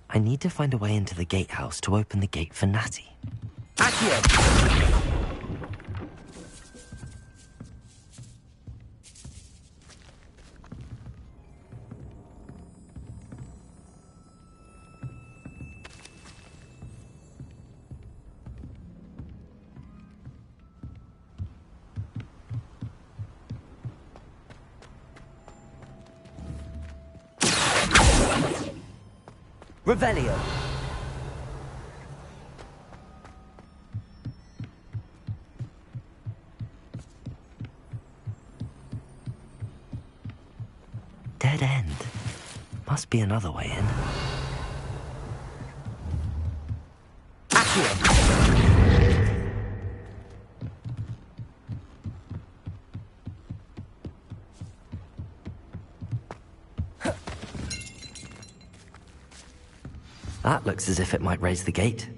I need to find a way into the gatehouse to open the gate for Natty. Accio! Revelio. Dead end. Must be another way in. Accio. That looks as if it might raise the gate.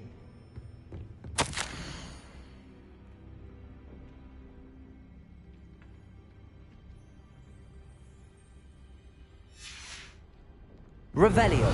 Revelio.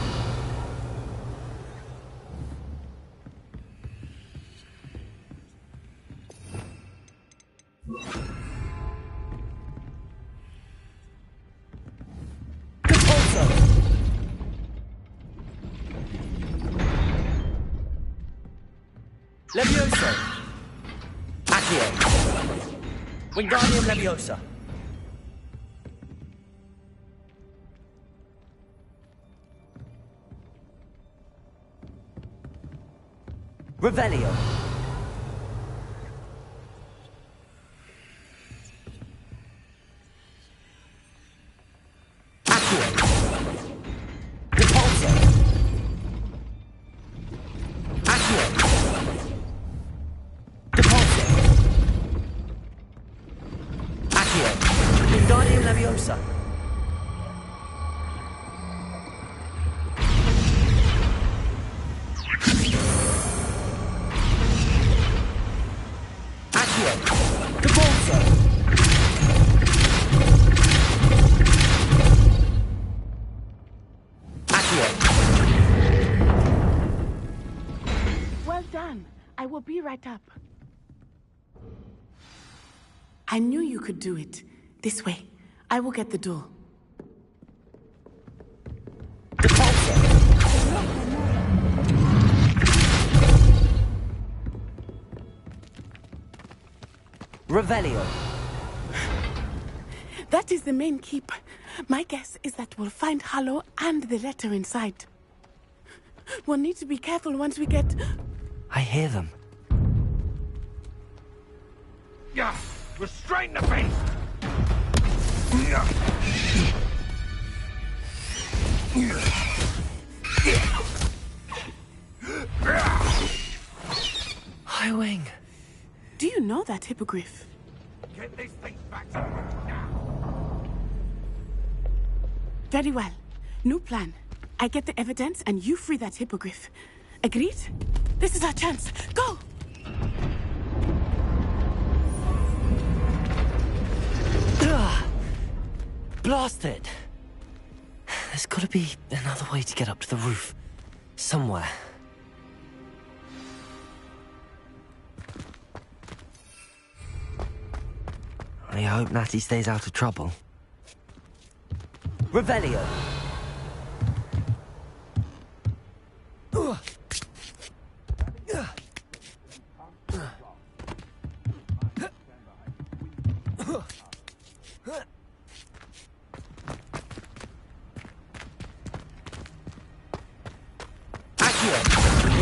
Levioso. Accio. Wingardium Leviosa. Revelio. Accio. Repulso. Accio. Wingardium Leviosa. Accio. Repulso. Accio. Well done. I will be right up. I knew you could do it. This way. I will get the door. Revelio. That is the main keep. My guess is that we'll find Harlow and the letter inside. We'll need to be careful once we get... I hear them. Yeah, restrain the beast! Highwing. Do you know that hippogriff? Get these things back to work now. Very well. New plan. I get the evidence and you free that hippogriff. Agreed? This is our chance. Go! Blast it! There's gotta be another way to get up to the roof. Somewhere. I hope Natty stays out of trouble. Revelio!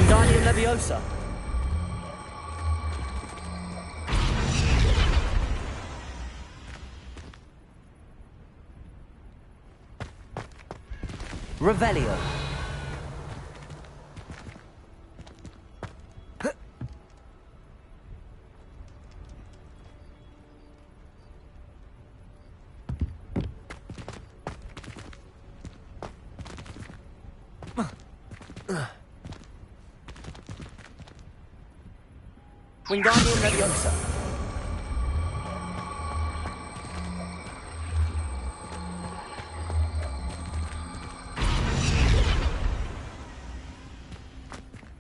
Wingardium Leviosa. Revelio. Wingardium Leviosa.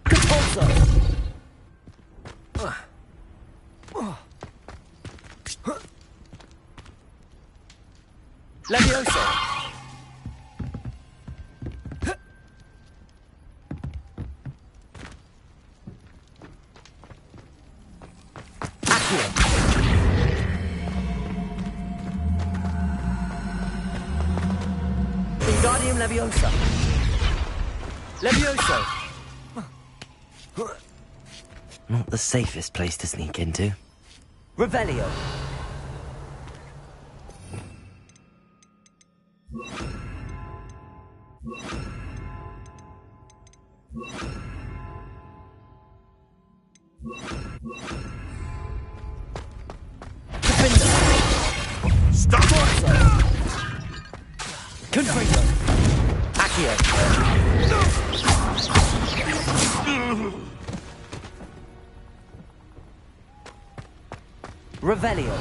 Compulso. Leviosa. Wingardium Leviosa. Levioso. Not the safest place to sneak into. Revelio. Stop! Confringo. Accio. Revelio.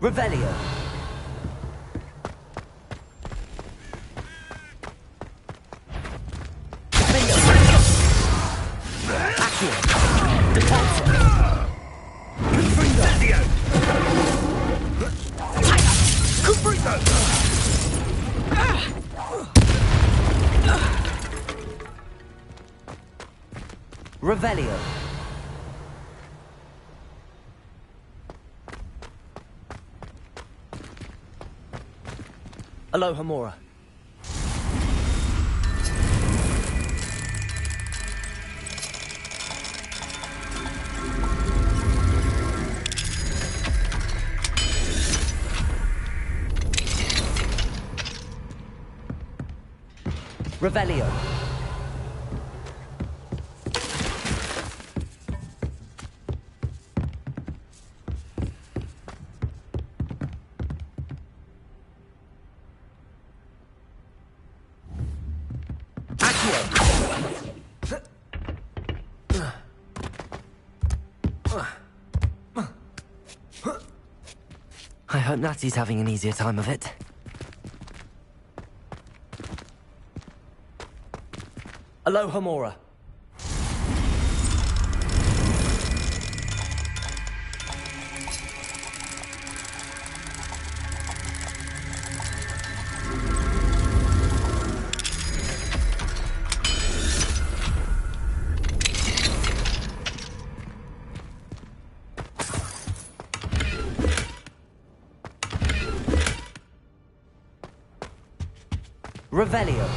Revelio. Revelio. Alohomora. Revelio. I hope Natty's having an easier time of it. Alohomora. Revelio.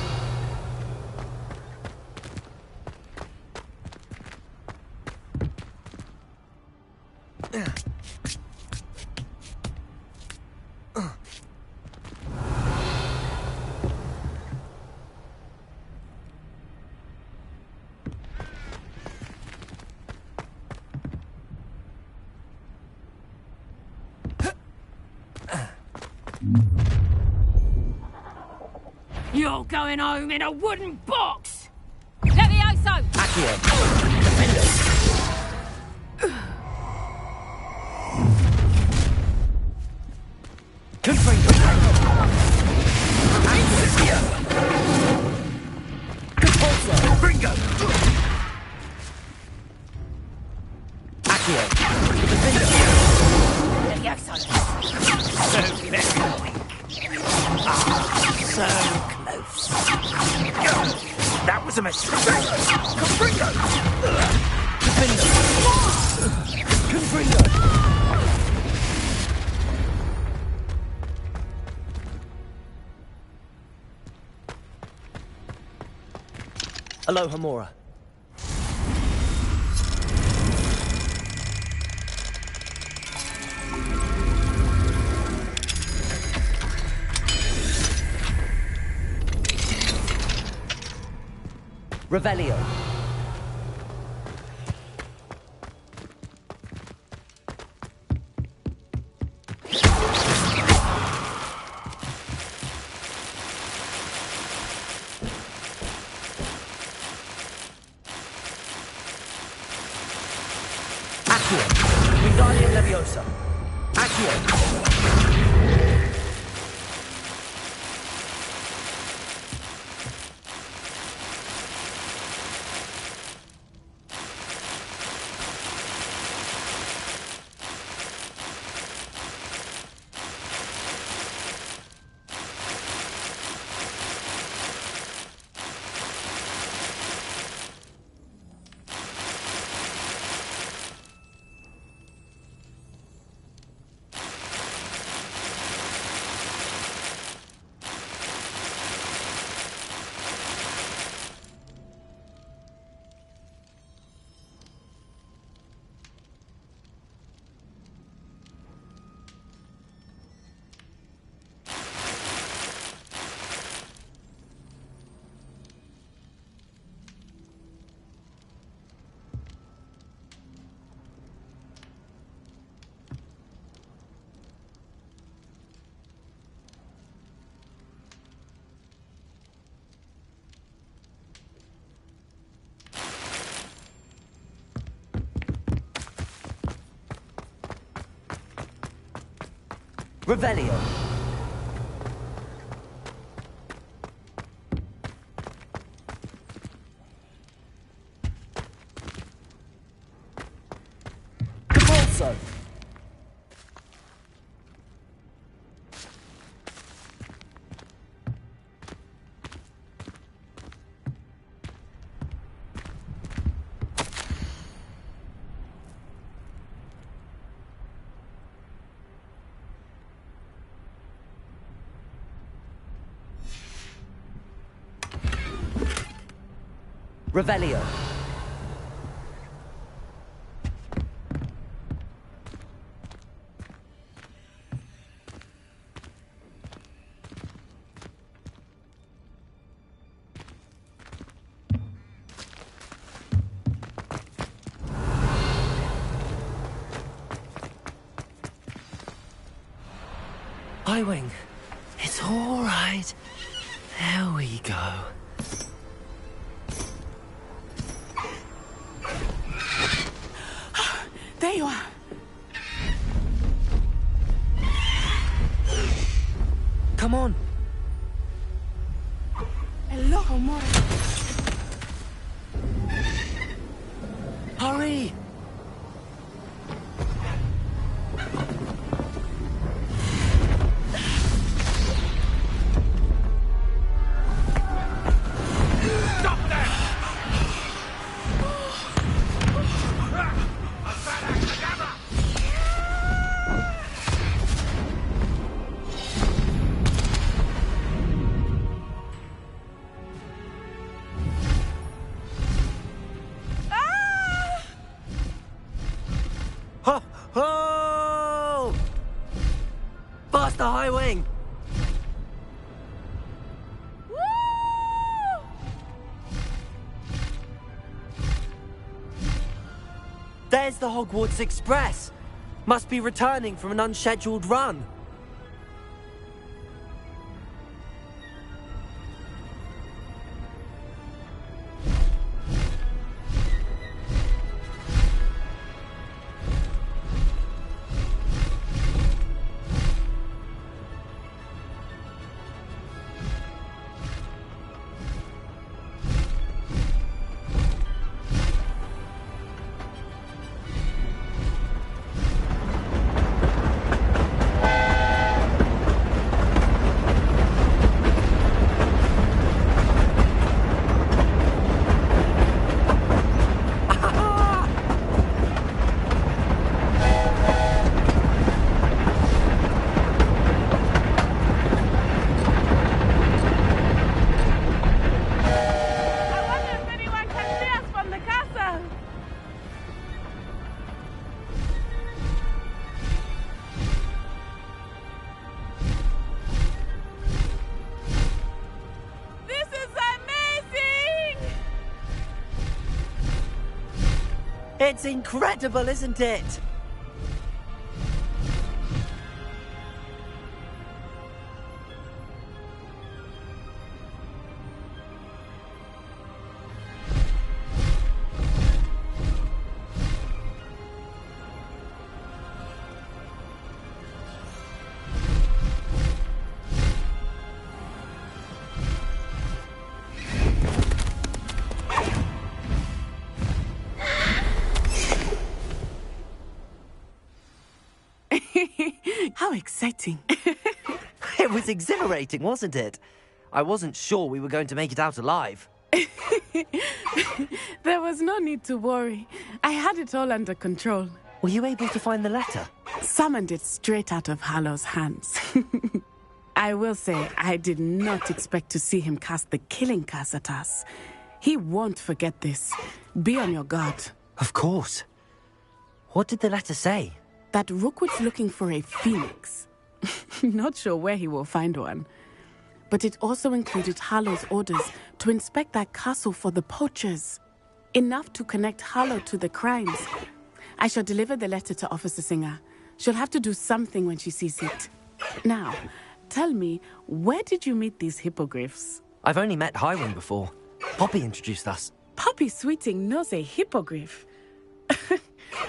You're going home in a wooden box! Leviosa! Accio. Defender. Confringo. Accio. Compulso. Confringo. Accio. Defender. So very weak. So close. That was a mistake. Confringo. Defender. Confringo. Aloha Mora. Revelio. Accio. Wingardium Leviosa. Accio. Revelio. Compulso. Revelio. Highwing. It's all right. There we go. There you are. Come on. Aloha Mora. Hurry. Oh! Faster, High Wing! There's the Hogwarts Express. Must be returning from an unscheduled run. It's incredible, isn't it? How exciting. It was exhilarating, wasn't it? I wasn't sure we were going to make it out alive. There was no need to worry. I had it all under control. Were you able to find the letter? Summoned it straight out of Harlow's hands. I will say, I did not expect to see him cast the killing curse at us. He won't forget this. Be on your guard. Of course. What did the letter say? That Rookwood's looking for a phoenix. Not sure where he will find one. But it also included Harlow's orders to inspect that castle for the poachers. Enough to connect Harlow to the crimes. I shall deliver the letter to Officer Singer. She'll have to do something when she sees it. Now, tell me, where did you meet these hippogriffs? I've only met Highwing before. Poppy introduced us. Poppy Sweeting knows a hippogriff.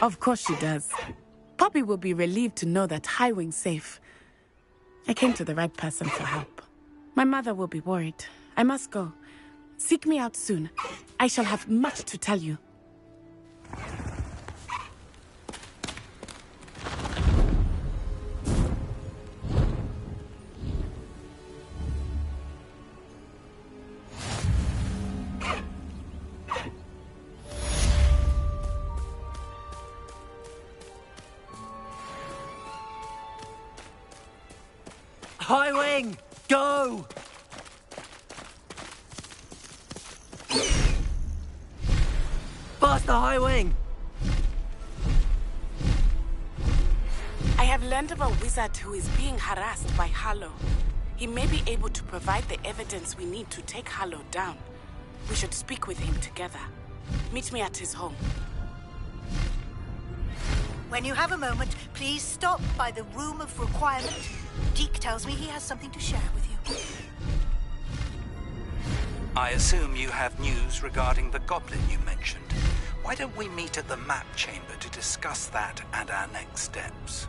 Of course she does. Poppy will be relieved to know that Highwing's safe. I came to the right person for help. My mother will be worried. I must go. Seek me out soon. I shall have much to tell you. Highwing! Go! Faster, Highwing! I have learned of a wizard who is being harassed by Harlow. He may be able to provide the evidence we need to take Harlow down. We should speak with him together. Meet me at his home. When you have a moment, please stop by the Room of Requirement. Deke tells me he has something to share with you. I assume you have news regarding the goblin you mentioned. Why don't we meet at the map chamber to discuss that and our next steps?